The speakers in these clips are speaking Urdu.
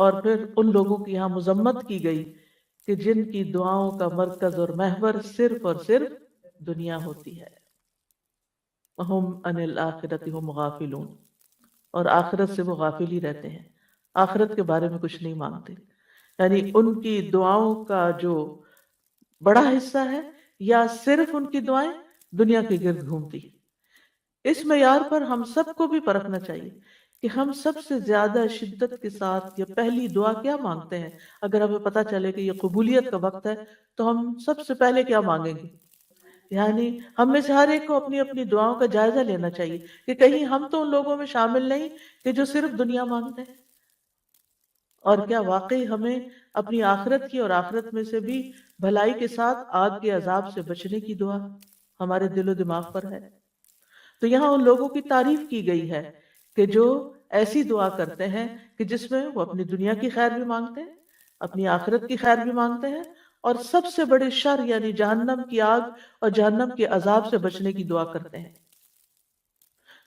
اور پھر ان لوگوں کی یہاں مذمت کی گئی کہ جن کی دعاؤں کا مرکز اور محور صرف اور صرف دنیا ہوتی ہے. وَهُمْ عَنِ الْآخِرَةِ هُمْ غَافِلُونَ، اور آخرت سے وہ غافل ہی رہتے ہیں، آخرت کے بارے میں کچھ نہیں مانگتے. یعنی ان کی دعاؤں کا جو بڑا حصہ ہے یا صرف ان کی دعائیں دنیا کے گرد گھومتی. اس معیار پر ہم سب کو بھی پرکھنا چاہیے کہ ہم سب سے زیادہ شدت کے ساتھ یہ پہلی دعا کیا مانگتے ہیں. اگر ہمیں پتہ چلے کہ یہ قبولیت کا وقت ہے تو ہم سب سے پہلے کیا مانگیں گے. یعنی ہم میں سے ہر ایک کو اپنی اپنی دعاؤں کا جائزہ لینا چاہیے کہ کہیں ہم تو ان لوگوں میں شامل نہیں کہ جو صرف دنیا مانگتے ہیں. اور کیا واقعی ہمیں اپنی آخرت کی اور آخرت میں سے بھی بھلائی کے ساتھ آگ کے عذاب سے بچنے کی دعا ہمارے دل و دماغ پر ہے. تو یہاں ان لوگوں کی تعریف کی گئی ہے کہ جو ایسی دعا کرتے ہیں کہ جس میں وہ اپنی دنیا کی خیر بھی مانگتے ہیں، اپنی آخرت کی خیر بھی مانگتے ہیں، اور سب سے بڑے شر یعنی جہنم کی آگ اور جہنم کے عذاب سے بچنے کی دعا کرتے ہیں.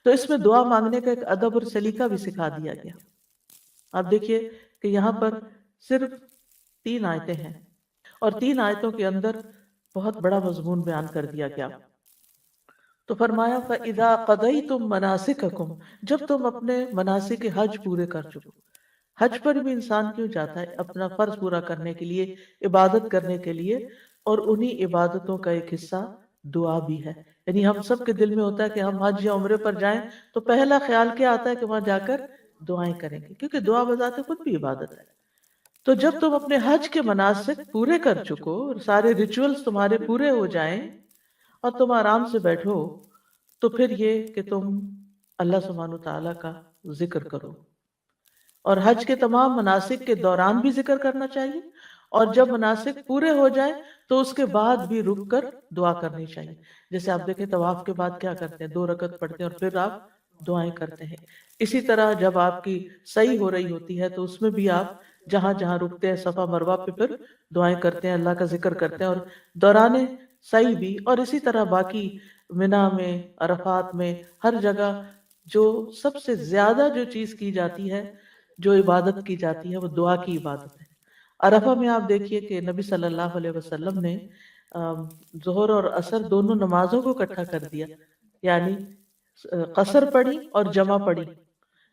تو اس میں دعا مانگنے کا ایک ادب اور سلیقہ بھی سکھا دیا گیا. آپ دیکھیے کہ یہاں پر صرف 3 آیتیں ہیں اور 3 آیتوں کے اندر بہت بڑا مضمون بیان کر دیا گیا. تو فرمایا فَإِذَا قَضَيْتُم مَنَاسِكَكُمْ، جب تم اپنے مناسک حج پورے کر چکو. حج پر بھی انسان کیوں جاتا ہے؟ اپنا فرض پورا کرنے کے لیے، عبادت کرنے کے لیے، اور انہی عبادتوں کا ایک حصہ دعا بھی ہے. یعنی ہم سب کے دل میں ہوتا ہے کہ ہم حج یا عمرے پر جائیں تو پہلا خیال کیا آتا ہے کہ وہاں جا کر دعائیں کریں گے، کیونکہ دعا بذات خود بھی عبادت ہے. تو جب تم اپنے حج کے مناسک پورے کر چکو، سارے ریچولز تمہارے پورے ہو جائیں اور تم آرام سے بیٹھو، تو پھر یہ کہ تم اللہ سبحانہ تعالیٰ کا ذکر کرو. اور حج کے تمام مناسک کے دوران بھی ذکر کرنا چاہیے، اور جب مناسک پورے ہو جائیں تو اس کے بعد بھی رک کر دعا کرنی چاہیے. جیسے آپ دیکھیں طواف کے بعد کیا کرتے ہیں، 2 رکعت پڑھتے ہیں اور پھر آپ دعائیں کرتے ہیں. اسی طرح جب آپ کی سعی ہو رہی ہوتی ہے تو اس میں بھی آپ جہاں جہاں رکتے ہیں صفا مروہ پہ پھر دعائیں کرتے ہیں، اللہ کا ذکر کرتے ہیں، اور دوران سعی بھی. اور اسی طرح باقی منا میں، عرفات میں، ہر جگہ جو سب سے زیادہ جو چیز کی جاتی ہے، جو عبادت کی جاتی ہے، وہ دعا کی عبادت ہے. عرفہ میں آپ دیکھیے کہ نبی صلی اللہ علیہ وسلم نے ظہر اور عصر دونوں نمازوں کو اکٹھا کر دیا، یعنی قصر پڑھی اور جمع پڑھی.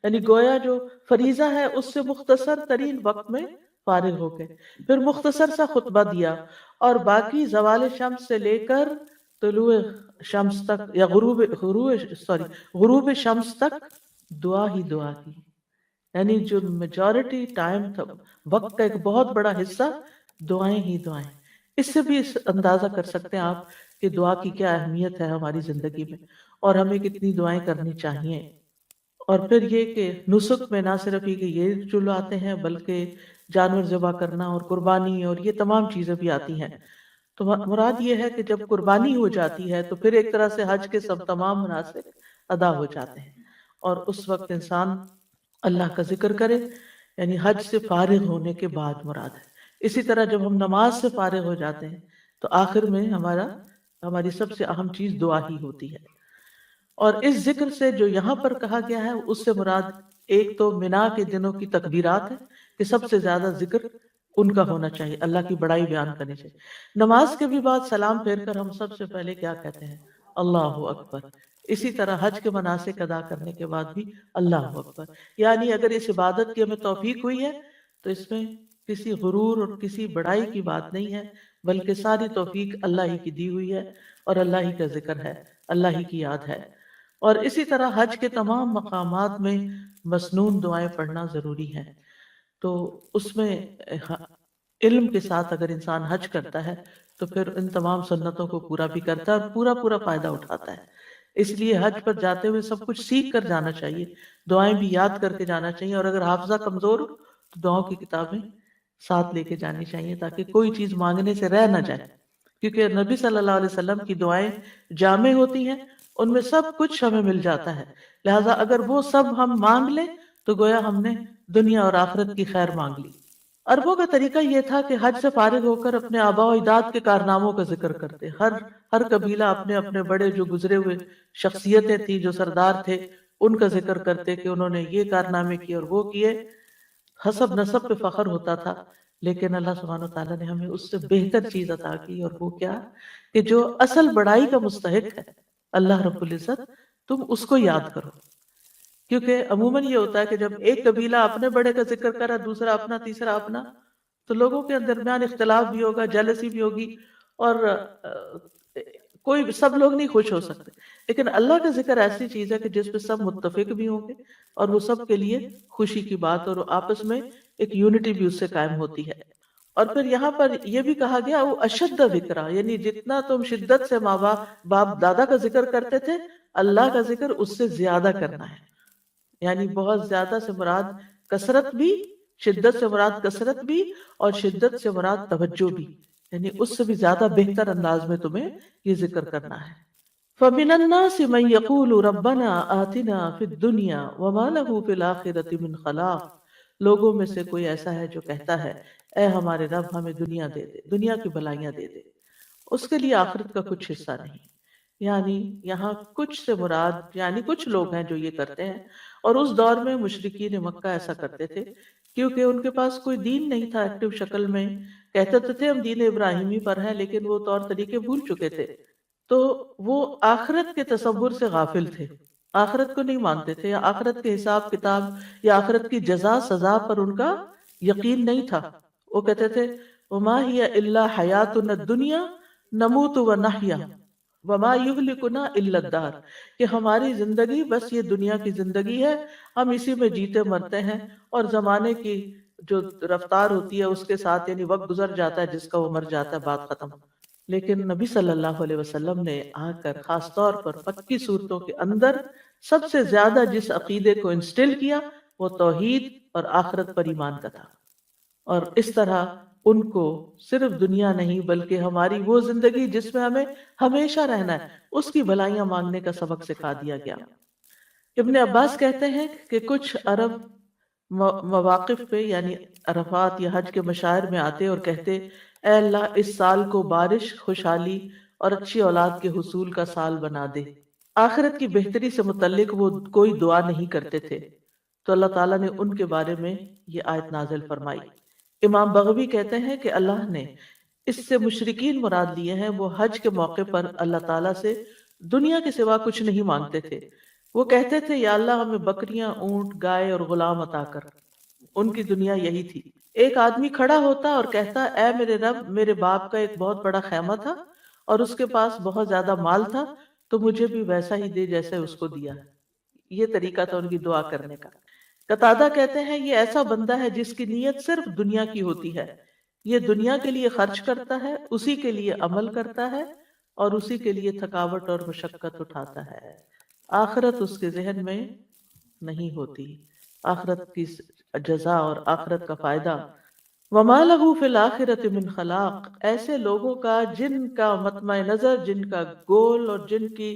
یعنی گویا جو فریضہ ہے اس سے مختصر ترین وقت میں فارغ ہو گئے، پھر مختصر سا خطبہ دیا، اور باقی زوال شمس سے لے کر طلوع شمس تک یا غروب شمس تک دعا ہی دعا کی. یعنی جو میجورٹی ٹائم تھا، وقت کا ایک بہت بڑا حصہ دعائیں ہی دعائیں. اس سے بھی اندازہ کر سکتے ہیں آپ کہ دعا کی کیا اہمیت ہے ہماری زندگی میں، اور ہمیں کتنی دعائیں کرنی چاہیے. اور پھر یہ کہ نسک میں نہ صرف یہ جو آتے ہیں بلکہ جانور ذبح کرنا اور قربانی اور یہ تمام چیزیں بھی آتی ہیں. تو مراد یہ ہے کہ جب قربانی ہو جاتی ہے تو پھر ایک طرح سے حج کے سب تمام مناسک ادا ہو جاتے ہیں، اور اس وقت انسان اللہ کا ذکر کرے، یعنی حج سے فارغ ہونے کے بعد مراد ہے. اسی طرح جب ہم نماز سے فارغ ہو جاتے ہیں تو آخر میں ہماری سب سے اہم چیز دعا ہی ہوتی ہے. اور اس ذکر سے جو یہاں پر کہا گیا ہے اس سے مراد ایک تو منا کے دنوں کی تکبیرات ہے کہ سب سے زیادہ ذکر ان کا ہونا چاہیے، اللہ کی بڑائی بیان کرنی چاہیے. نماز کے بھی بعد سلام پھیر کر ہم سب سے پہلے کیا کہتے ہیں؟ اللہ اکبر. اسی طرح حج کے مناسک ادا کرنے کے بعد بھی اللہ اکبر. یعنی اگر اس عبادت کی ہمیں توفیق ہوئی ہے تو اس میں کسی غرور اور کسی بڑائی کی بات نہیں ہے، بلکہ ساری توفیق اللہ ہی کی دی ہوئی ہے، اور اللہ ہی کا ذکر ہے، اللہ ہی کی یاد ہے. اور اسی طرح حج کے تمام مقامات میں مسنون دعائیں پڑھنا ضروری ہے. تو اس میں علم کے ساتھ اگر انسان حج کرتا ہے تو پھر ان تمام سنتوں کو پورا بھی کرتا ہے اور پورا پورا فائدہ اٹھاتا ہے. اس لیے حج پر جاتے ہوئے سب کچھ سیکھ کر جانا چاہیے، دعائیں بھی یاد کر کے جانا چاہیے، اور اگر حافظہ کمزور ہو تو دعاؤں کی کتابیں ساتھ لے کے جانی چاہیے تاکہ کوئی چیز مانگنے سے رہ نہ جائے. کیونکہ نبی صلی اللہ علیہ وسلم کی دعائیں جامع ہوتی ہیں، ان میں سب کچھ ہمیں مل جاتا ہے. لہٰذا اگر وہ سب ہم مانگ لیں تو گویا ہم نے دنیا اور آخرت کی خیر مانگ لی. عربوں کا طریقہ یہ تھا کہ حج سے فارغ ہو کر اپنے آباء و اجداد کے کارناموں کا ذکر کرتے. ہر قبیلہ اپنے اپنے بڑے جو گزرے ہوئے شخصیتیں تھیں، جو سردار تھے، ان کا ذکر کرتے کہ انہوں نے یہ کارنامے کیے اور وہ کیے. حسب نسب پہ فخر ہوتا تھا، لیکن اللہ سبحانہ وتعالیٰ نے ہمیں اس سے بہتر چیز عطا کی، اور وہ کیا کہ جو اصل بڑائی کا مستحق ہے اللہ رب العزت، تم اس کو یاد کرو۔ کیونکہ عموماً یہ ہوتا ہے کہ جب ایک قبیلہ اپنے بڑے کا ذکر کرا، دوسرا اپنا، تیسرا اپنا، تو لوگوں کے درمیان اختلاف بھی ہوگا، جیلسی بھی ہوگی، اور کوئی سب لوگ نہیں خوش ہو سکتے۔ لیکن اللہ کا ذکر ایسی چیز ہے کہ جس پہ سب متفق بھی ہوں گے، اور وہ سب کے لیے خوشی کی بات، اور آپس میں ایک یونٹی بھی اس سے قائم ہوتی ہے۔ اور پھر یہاں پر یہ بھی کہا گیا وہ اشد ذکرہ، یعنی جتنا تم شدت سے ماں باپ دادا کا ذکر کرتے تھے، اللہ کا ذکر اس سے زیادہ کرنا ہے۔ یعنی بہت زیادہ سے مراد کثرت بھی، شدت سے مراد کثرت بھی، اور شدت سے مراد توجہ بھی، یعنی اس سے بھی زیادہ بہتر انداز میں تمہیں یہ ذکر کرنا ہے۔ فَمِنَ النَّاسِ مَن يَقُولُ رَبَّنَا آتِنَا فِي الدُّنْيَا وَمَا لَهُ فِي الْآخِرَةِ مِنْ خَلَاقٍ، لوگوں میں سے کوئی ایسا ہے جو کہتا ہے اے ہمارے رب ہمیں دنیا دے دے، دنیا کی بھلائیاں دے دے، اس کے لیے آخرت کا کچھ حصہ نہیں۔ یعنی یہاں کچھ سے مراد یعنی کچھ لوگ ہیں جو یہ کرتے ہیں، اور اس دور میں مشرکین مکہ ایسا کرتے تھے، کیونکہ ان کے پاس کوئی دین نہیں تھا ایکٹیو شکل میں۔ کہتے تو تھے ہم دین ابراہیمی پر ہیں، لیکن وہ طور طریقے بھول چکے تھے، تو وہ آخرت کے تصور سے غافل تھے، آخرت کو نہیں مانتے تھے، یا آخرت کے حساب کتاب یا آخرت کی جزا سزا پر ان کا یقین نہیں تھا۔ وہ کہتے تھے وما ہی الا حیاتنا الدنیا نموت و نحیا وما یہلکنا الا الدہر، کہ ہماری زندگی بس یہ دنیا کی زندگی ہے، ہم اسی میں جیتے مرتے ہیں، اور زمانے کی جو رفتار ہوتی ہے اس کے ساتھ یعنی وقت گزر جاتا ہے، جس کا وہ مر جاتا ہے، بات ختم۔ لیکن نبی صلی اللہ علیہ وسلم نے آ کر خاص طور پر مکی صورتوں کے اندر سب سے زیادہ جس عقیدے کو انسٹل کیا وہ توحید اور آخرت پر ایمان کا تھا، اور اس طرح ان کو صرف دنیا نہیں بلکہ ہماری وہ زندگی جس میں ہمیں ہمیشہ رہنا ہے اس کی بھلائیاں مانگنے کا سبق سکھا دیا گیا۔ ابن عباس کہتے ہیں کہ کچھ عرب مواقف پہ یعنی عرفات یا حج کے مشاعر میں آتے اور کہتے اے اللہ اس سال کو بارش، خوشحالی اور اچھی اولاد کے حصول کا سال بنا دے۔ آخرت کی بہتری سے متعلق وہ کوئی دعا نہیں کرتے تھے، تو اللہ تعالیٰ نے ان کے بارے میں یہ آیت نازل فرمائی۔ امام بغوی کہتے ہیں کہ اللہ نے اس سے مشرکین مراد لیے ہیں وہ حج کے موقع پر اللہ تعالیٰ سے دنیا کے سوا کچھ نہیں مانگتے تھے۔ وہ کہتے تھے یا اللہ ہمیں بکریاں، اونٹ، گائے اور غلام عطا کر۔ ان کی دنیا یہی تھی۔ ایک آدمی کھڑا ہوتا اور کہتا اے میرے رب میرے باپ کا ایک بہت بڑا خیمہ تھا اور اس کے پاس بہت زیادہ مال تھا، تو مجھے بھی ویسا ہی دے جیسے اس کو دیا۔ یہ طریقہ تھا ان کی دعا کرنے کا۔ قتادہ کہتے ہیں یہ ایسا بندہ ہے جس کی نیت صرف دنیا کی ہوتی ہے، یہ دنیا کے لیے خرچ کرتا ہے، اسی کے لیے عمل کرتا ہے اور اسی کے لیے تھکاوٹ اور مشقت اٹھاتا ہے۔ آخرت اس کے ذہن میں نہیں ہوتی، آخرت کی جزا اور آخرت کا فائدہ۔ وَمَا لَهُ فِي الْآخِرَةِ مِنْ خَلَاقٍ، ایسے لوگوں کا جن کا مطمع نظر، جن کا گول اور جن کی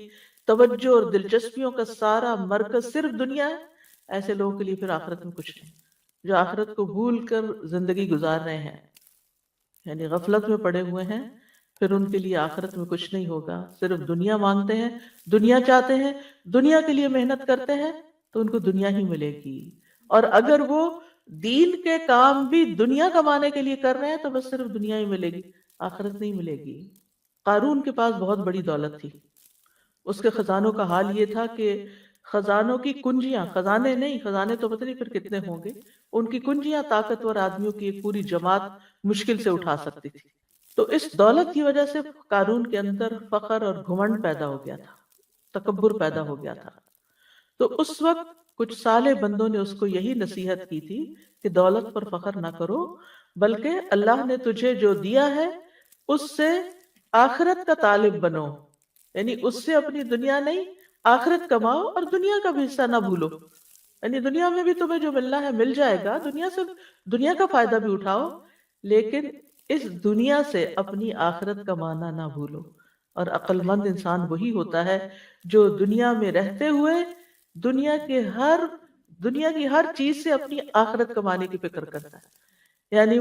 توجہ اور دلچسپیوں کا سارا مرکز صرف دنیا ہے، ایسے لوگوں کے لیے پھر آخرت میں کچھ نہیں، جو آخرت کو بھول کر زندگی گزار رہے ہیں، یعنی غفلت میں پڑے ہوئے ہیں، پھر ان کے لیے آخرت میں کچھ نہیں ہوگا۔ صرف دنیا مانگتے ہیں، دنیا چاہتے ہیں، دنیا کے لیے محنت کرتے ہیں تو ان کو دنیا ہی ملے گی، اور اگر وہ دین کے کام بھی دنیا کمانے کے لیے کر رہے ہیں تو بس صرف دنیا ہی ملے گی، آخرت نہیں ملے گی۔ قارون کے پاس بہت بڑی دولت تھی، اس کے خزانوں کا حال یہ تھا کہ خزانوں کی کنجیاں، خزانے نہیں، خزانے تو پتہ نہیں پھر کتنے ہوں گے، ان کی کنجیاں طاقتور آدمیوں کی ایک پوری جماعت مشکل سے اٹھا سکتی تھی۔ تو اس دولت کی وجہ سے قارون کے اندر فخر اور گھمنڈ پیدا ہو گیا تھا، تکبر پیدا ہو گیا تھا۔ تو اس وقت کچھ صالح بندوں نے اس کو یہی نصیحت کی تھی کہ دولت پر فخر نہ کرو، بلکہ اللہ نے تجھے جو دیا ہے اس سے آخرت کا طالب بنو، یعنی اس سے اپنی دنیا نہیں آخرت کماؤ، اور دنیا کا بھی حصہ نہ بھولو، یعنی دنیا میں بھی تمہیں جو ملنا ہے مل جائے گا، دنیا سے دنیا کا فائدہ بھی اٹھاؤ، لیکن اس دنیا سے اپنی آخرت کمانا نہ بھولو۔ اور عقل مند انسان وہی ہوتا ہے جو دنیا میں رہتے ہوئے دنیا کی ہر چیز سے اپنی آخرت کمانے کی فکر کرتا ہے۔ یعنی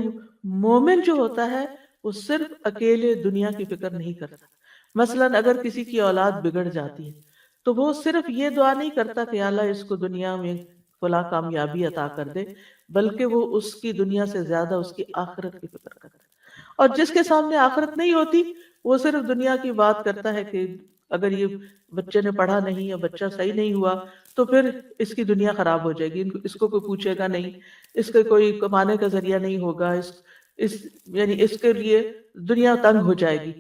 مومن جو ہوتا ہے وہ صرف اکیلے دنیا کی فکر نہیں کرتا۔ مثلا اگر کسی کی اولاد بگڑ جاتی ہے تو وہ صرف یہ دعا نہیں کرتا کہ یا اللہ اس کو دنیا میں فلاں کامیابی عطا کر دے، بلکہ وہ اس کی دنیا سے زیادہ اس کی آخرت کی فکر کرتا ہے۔ اور جس کے سامنے آخرت نہیں ہوتی وہ صرف دنیا کی بات کرتا ہے کہ اگر یہ بچے نے پڑھا نہیں یا بچہ صحیح نہیں ہوا تو پھر اس کی دنیا خراب ہو جائے گی، اس کو کوئی پوچھے گا نہیں، اس کے کوئی کمانے کا ذریعہ نہیں ہوگا، اس یعنی اس کے لیے دنیا تنگ ہو جائے گی۔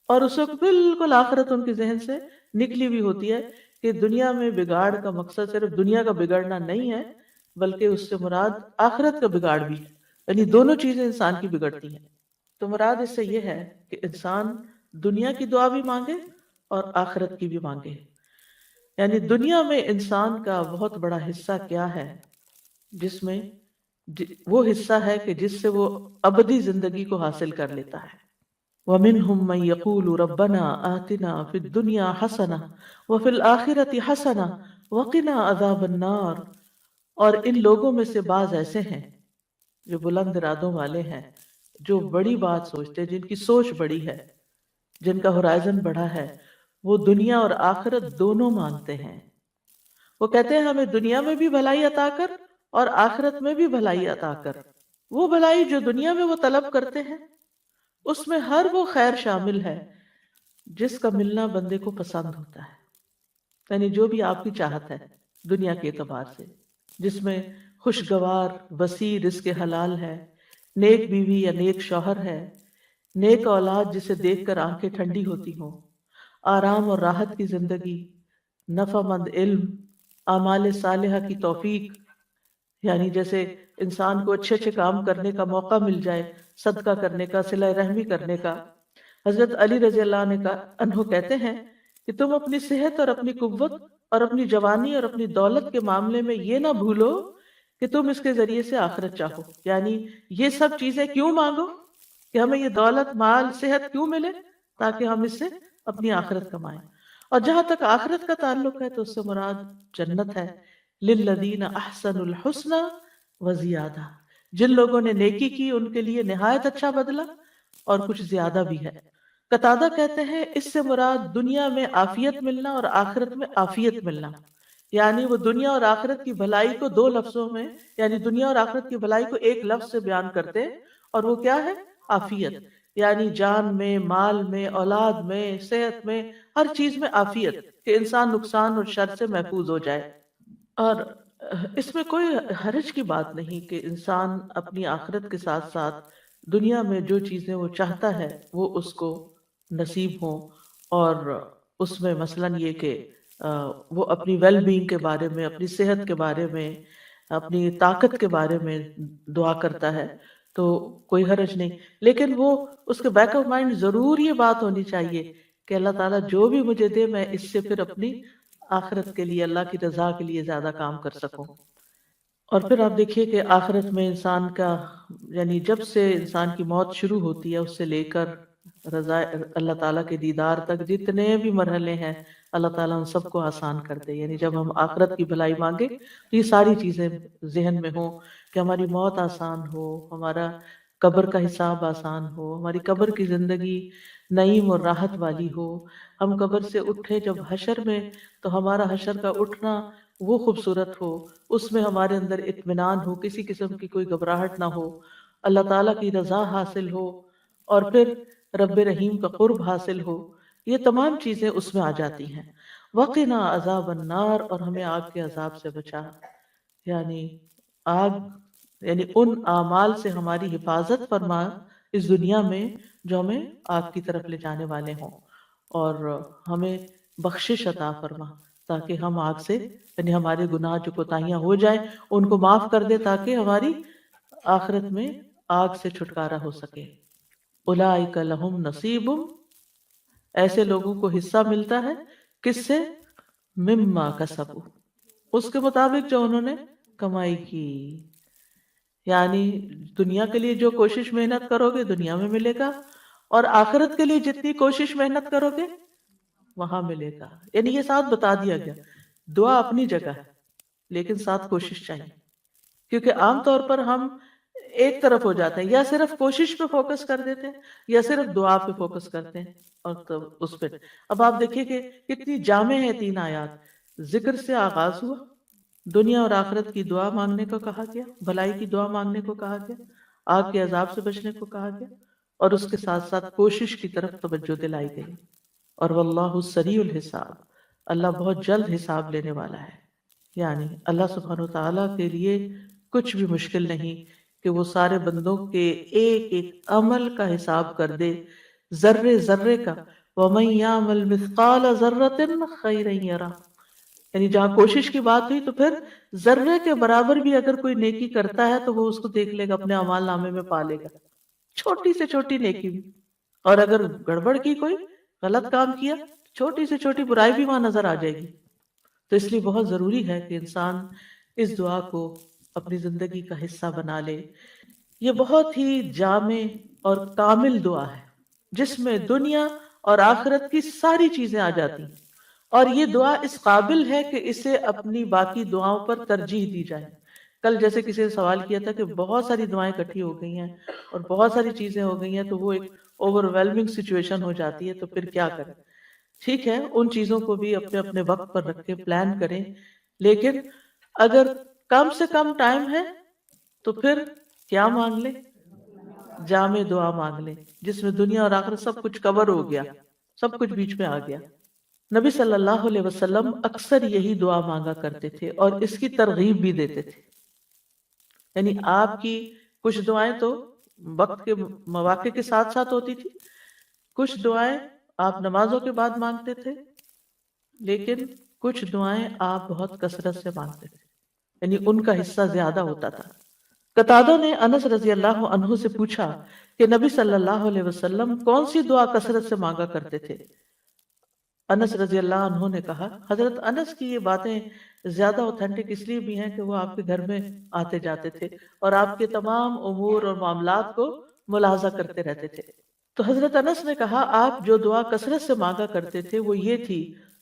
اور اس وقت بالکل آخرت ان کے ذہن سے نکلی ہوئی ہوتی ہے کہ دنیا میں بگاڑ کا مقصد صرف دنیا کا بگڑنا نہیں ہے، بلکہ اس سے مراد آخرت کا بگاڑ بھی ہے، یعنی دونوں چیزیں انسان کی بگڑتی ہیں۔ تو مراد اس سے یہ ہے کہ انسان دنیا کی دعا بھی مانگے اور آخرت کی بھی مانگے۔ یعنی دنیا میں انسان کا بہت بڑا حصہ کیا ہے، جس میں وہ حصہ ہے کہ جس سے وہ ابدی زندگی کو حاصل کر لیتا ہے۔ وَمِنْهُمْ مَنْ يَقُولُ رَبَّنَا آتِنَا فِي الدُّنْيَا حَسَنَةً وَفِي الْآخِرَةِ حَسَنَةً وَقِنَا عَذَابَ النَّارِ، اور ان لوگوں میں سے بعض ایسے ہیں جو بلند ارادوں والے ہیں، جو بڑی بات سوچتے ہیں، جن کی سوچ بڑی ہے، جن کا ہورائزن بڑا ہے، وہ دنیا اور آخرت دونوں مانتے ہیں۔ وہ کہتے ہیں ہمیں دنیا میں بھی بھلائی عطا کر اور آخرت میں بھی بھلائی عطا کر۔ وہ بھلائی جو دنیا میں وہ طلب کرتے ہیں اس میں ہر وہ خیر شامل ہے جس کا ملنا بندے کو پسند ہوتا ہے، یعنی جو بھی آپ کی چاہت ہے دنیا کے اعتبار سے، جس میں خوشگوار وسیع رزق حلال ہے، نیک بیوی یا نیک شوہر ہے، نیک اولاد جسے دیکھ کر آنکھیں ٹھنڈی ہوتی ہوں، آرام اور راحت کی زندگی، نفع مند علم، اعمال صالحہ کی توفیق، یعنی جیسے انسان کو اچھے اچھے کام کرنے کا موقع مل جائے، صدقہ کرنے کا، صلہ رحمی کرنے کا۔ حضرت علی رضی اللہ عنہ کہتے ہیں کہ تم اپنی صحت اور اپنی قوت اور اپنی جوانی اور اپنی دولت کے معاملے میں یہ نہ بھولو کہ تم اس کے ذریعے سے آخرت چاہو، یعنی یہ سب چیزیں کیوں مانگو کہ ہمیں یہ دولت، مال، صحت کیوں ملے، تاکہ ہم اس سے اپنی آخرت کمائیں۔ اور جہاں تک آخرت کا تعلق ہے تو اس سے مراد جنت ہے، للذین احسنوا الحسنى وزیادہ، جن لوگوں نے نیکی کی ان کے لیے نہایت اچھا بدلہ اور کچھ زیادہ بھی ہے۔ قتادہ کہتے ہیں اس سے مراد دنیا میں عافیت ملنا اور آخرت میں عافیت ملنا، یعنی وہ دنیا اور آخرت کی بھلائی کو دو لفظوں میں، یعنی دنیا اور آخرت کی بھلائی کو ایک لفظ سے بیان کرتے، اور وہ کیا ہے؟ عافیت، یعنی جان میں، مال میں، اولاد میں، صحت میں، ہر چیز میں عافیت، کہ انسان نقصان اور شر سے محفوظ ہو جائے۔ اور اس میں کوئی حرج کی بات نہیں کہ انسان اپنی آخرت کے ساتھ ساتھ دنیا میں جو چیزیں وہ چاہتا ہے وہ اس کو نصیب ہوں، اور اس میں مثلاً یہ کہ وہ اپنی ویل بینگ کے بارے میں، اپنی صحت کے بارے میں، اپنی طاقت کے بارے میں دعا کرتا ہے تو کوئی حرج نہیں، لیکن وہ اس کے بیک آف مائنڈ ضرور یہ بات ہونی چاہیے کہ اللہ تعالیٰ جو بھی مجھے دے میں اس سے پھر اپنی آخرت کے لیے، اللہ کی رضا کے لیے زیادہ کام کر سکوں۔ اور پھر آپ دیکھیے کہ آخرت میں انسان کا، یعنی جب سے انسان کی موت شروع ہوتی ہے اس سے لے کر رضا اللہ تعالیٰ کے دیدار تک جتنے بھی مرحلے ہیں، اللہ تعالیٰ ان سب کو آسان کر دے۔ یعنی جب ہم آخرت کی بھلائی مانگے تو یہ ساری چیزیں ذہن میں ہوں کہ ہماری موت آسان ہو، ہمارا قبر کا حساب آسان ہو، ہماری قبر کی زندگی نعیم اور راحت والی ہو، ہم قبر سے اٹھے جب حشر میں تو ہمارا حشر کا اٹھنا وہ خوبصورت ہو، اس میں ہمارے اندر اطمینان ہو، کسی قسم کی کوئی گھبراہٹ نہ ہو، اللہ تعالیٰ کی رضا حاصل ہو، اور پھر رب رحیم کا قرب حاصل ہو، یہ تمام چیزیں اس میں آ جاتی ہیں۔ وقنا عذاب النار، اور ہمیں آگ کے عذاب سے بچا، یعنی آگ، یعنی ان اعمال سے ہماری حفاظت فرما اس دنیا میں جو ہمیں آگ کی طرف لے جانے والے ہوں، اور ہمیں بخشش عطا فرما تاکہ ہم آگ سے، یعنی ہمارے گناہ جو کوتاہیاں ہو جائیں ان کو معاف کر دے تاکہ ہماری آخرت میں آگ سے چھٹکارا ہو سکے۔ اولئک لہم نصیب، ایسے لوگوں کو حصہ ملتا ہے کس سے؟ مما کسبوا، اس کے مطابق جو انہوں نے کمائی کی، یعنی دنیا کے لیے جو کوشش محنت کرو گے دنیا میں ملے گا، اور آخرت کے لیے جتنی کوشش محنت کرو گے وہاں ملے گا۔ یعنی یہ ساتھ بتا دیا گیا، دعا اپنی جگہ ہے لیکن ساتھ کوشش چاہیے، کیونکہ عام طور پر ہم ایک طرف ہو جاتے ہیں، یا صرف کوشش پہ فوکس کر دیتے ہیں یا صرف دعا پہ فوکس کرتے ہیں، اور تو اس پہ اب آپ دیکھیے کہ کتنی جامع ہے تین آیات، ذکر سے آغاز ہوا، دنیا اور آخرت کی دعا مانگنے کو کہا گیا، بھلائی کی دعا مانگنے کو کہا گیا، آگ کے عذاب سے بچنے کو کہا گیا، اور اس کے ساتھ ساتھ کوشش کی طرف توجہ دلائی گئی۔ اور واللہ سریع الحساب، اللہ بہت جلد حساب لینے والا ہے۔ یعنی اللہ سبحانہ وتعالیٰ کے لیے کچھ بھی مشکل نہیں کہ وہ سارے بندوں کے ایک ایک عمل کا حساب کر دے، ذرے ذرے کا۔ وَمَن يَعْمَلْ مِثْقَالَ ذَرَّةٍ خَيْرًا يَرَهُ، یعنی جہاں کوشش کی بات ہوئی تو پھر ذرے کے برابر بھی اگر کوئی نیکی کرتا ہے تو وہ اس کو دیکھ لے گا، اپنے اعمال نامے میں پا لے گا، چھوٹی سے چھوٹی نیکی بھی۔ اور اگر گڑبڑ کی، کوئی غلط کام کیا، چھوٹی سے چھوٹی برائی بھی وہاں نظر آ جائے گی۔ تو اس لیے بہت ضروری ہے کہ انسان اس دعا کو اپنی زندگی کا حصہ بنا لے۔ یہ بہت ہی جامع اور کامل دعا ہے جس میں دنیا اور آخرت کی ساری چیزیں آ جاتی ہیں، اور یہ دعا اس قابل ہے کہ اسے اپنی باقی دعاؤں پر ترجیح دی جائے۔ کل جیسے کسی نے سوال کیا تھا کہ بہت ساری دعائیں اکٹھی ہو گئی ہیں اور بہت ساری چیزیں ہو گئی ہیں تو وہ ایک اوور ویلمنگ سچویشن ہو جاتی ہے، تو پھر کیا کریں؟ ٹھیک ہے، ان چیزوں کو بھی اپنے اپنے وقت پر رکھ کے پلان کریں، لیکن اگر کم سے کم ٹائم ہے تو پھر کیا مانگ لیں؟ جامع دعا مانگ لیں جس میں دنیا اور آخرت سب کچھ کور ہو گیا، سب کچھ بیچ میں آ گیا۔ نبی صلی اللہ علیہ وسلم اکثر یہی دعا مانگا کرتے تھے اور اس کی ترغیب بھی دیتے تھے۔ یعنی آپ کی کچھ دعائیں تو وقت کے مواقع کے ساتھ ساتھ ہوتی تھی، کچھ دعائیں آپ نمازوں کے بعد مانگتے تھے، لیکن کچھ دعائیں آپ بہت کثرت سے مانگتے تھے، یعنی ان کا حصہ زیادہ ہوتا تھا۔ قتادہ نے انس رضی اللہ عنہ سے پوچھا کہ نبی صلی اللہ علیہ وسلم کون سی دعا کثرت سے مانگا کرتے تھے؟ انس رضی اللہ عنہ نے کہا، حضرت انس کی یہ باتیں زیادہ اوتھینٹک اس لیے بھی ہیں کہ وہ آپ کے گھر میں آتے جاتے تھے اور آپ کے تمام امور اور معاملات کو ملاحظہ کرتے رہتے تھے۔ تو حضرت انس نے کہا آپ جو دعا کثرت سے مانگا کرتے تھے وہ یہ تھی،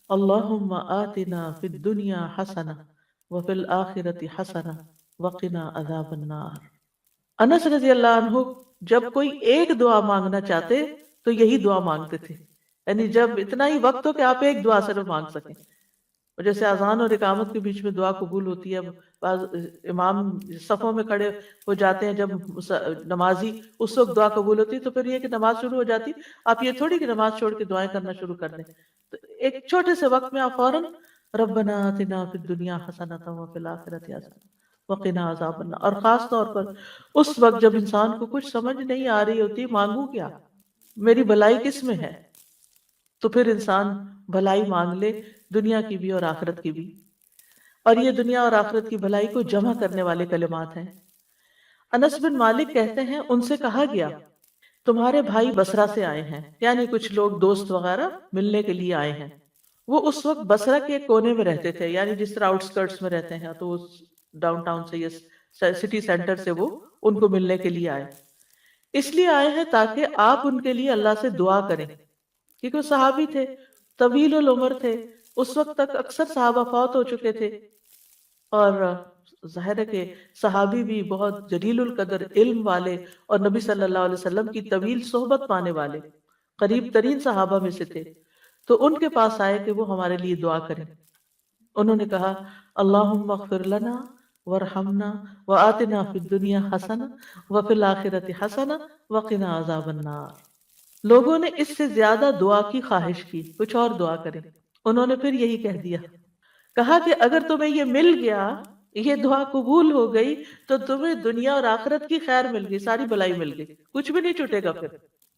اللہم آتنا فی الدنیا حسنہ وفی الآخرۃ حسنہ وقنا عذاب النار۔ انس رضی اللہ عنہ جب کوئی ایک دعا مانگنا چاہتے تو یہی دعا مانگتے تھے، یعنی جب اتنا ہی وقت ہو کہ آپ ایک دعا صرف مانگ سکیں۔ اور جیسے اذان اور اقامت کے بیچ میں دعا قبول ہوتی ہے، بعض امام صفوں میں کھڑے ہو جاتے ہیں جب نمازی، اس وقت دعا قبول ہوتی ہے، تو پھر یہ کہ نماز شروع ہو جاتی، آپ یہ تھوڑی کہ نماز چھوڑ کے دعائیں کرنا شروع کر دیں، تو ایک چھوٹے سے وقت میں آپ فوراً ربنا آتنا فی الدنیا حسنۃ وفی الآخرۃ حسنۃ وقنا عذاب النار۔ اور خاص طور پر اس وقت جب انسان کو کچھ سمجھ نہیں آ رہی ہوتی، مانگوں کیا، میری بھلائی کس میں ہے، تو پھر انسان بھلائی مانگ لے، دنیا کی بھی اور آخرت کی بھی۔ اور یہ دنیا اور آخرت کی بھلائی کو جمع کرنے والے کلمات ہیں۔ انس بن مالک کہتے ہیں ان سے کہا گیا تمہارے بھائی بصرہ سے آئے ہیں، یعنی کچھ لوگ دوست وغیرہ ملنے کے لیے آئے ہیں۔ وہ اس وقت بصرہ کے کونے میں رہتے تھے، یعنی جس طرح آؤٹ اسکرٹس میں رہتے ہیں، تو ڈاؤن ٹاؤن سے یا سٹی سینٹر سے وہ ان کو ملنے کے لیے آئے۔ اس لیے آئے ہیں تاکہ آپ ان کے لیے اللہ سے دعا کریں، کیونکہ وہ صحابی تھے، طویل العمر تھے، اس وقت تک اکثر صحابہ فوت ہو چکے تھے، اور ظاہر ہے کہ صحابی بھی بہت جلیل القدر علم والے اور نبی صلی اللہ علیہ وسلم کی طویل صحبت پانے والے قریب ترین صحابہ میں سے تھے، تو ان کے پاس آئے کہ وہ ہمارے لیے دعا کریں۔ انہوں نے کہا اللہم اغفر لنا وارحمنا وآتنا فی الدنیا حسنہ وفی الآخرۃ حسنہ وقنا عذاب النار۔ لوگوں نے اس سے زیادہ دعا کی خواہش کی، کچھ اور دعا کریں۔ انہوں نے پھر یہی کہہ دیا، کہا کہ اگر تمہیں یہ مل گیا، یہ دعا قبول ہو گئی، تو تمہیں دنیا اور آخرت کی خیر مل گئی، ساری بھلائی مل گئی، کچھ بھی نہیں چھوٹے گا، پھر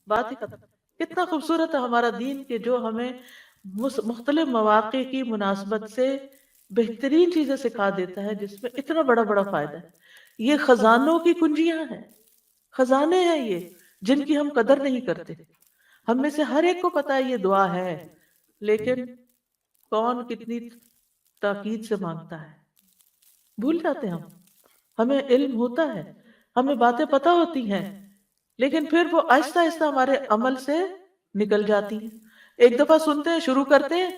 بات ہی ختم۔ کتنا خوبصورت ہے ہمارا دین کہ جو ہمیں مختلف مواقع کی مناسبت سے بہترین چیزیں سکھا دیتا ہے، جس میں اتنا بڑا بڑا فائدہ ہے۔ یہ خزانوں کی کنجیاں ہیں، خزانے ہیں یہ، جن کی ہم قدر نہیں کرتے۔ ہم میں سے ہر ایک کو پتا ہے یہ دعا ہے، لیکن کون کتنی تاکید سے مانگتا ہے، بھول جاتے ہیں ہم۔ ہمیں علم ہوتا ہے، ہمیں باتیں پتہ ہوتی ہیں، لیکن پھر وہ آہستہ آہستہ ہمارے عمل سے نکل جاتی ہیں۔ ایک دفعہ سنتے ہیں، شروع کرتے ہیں،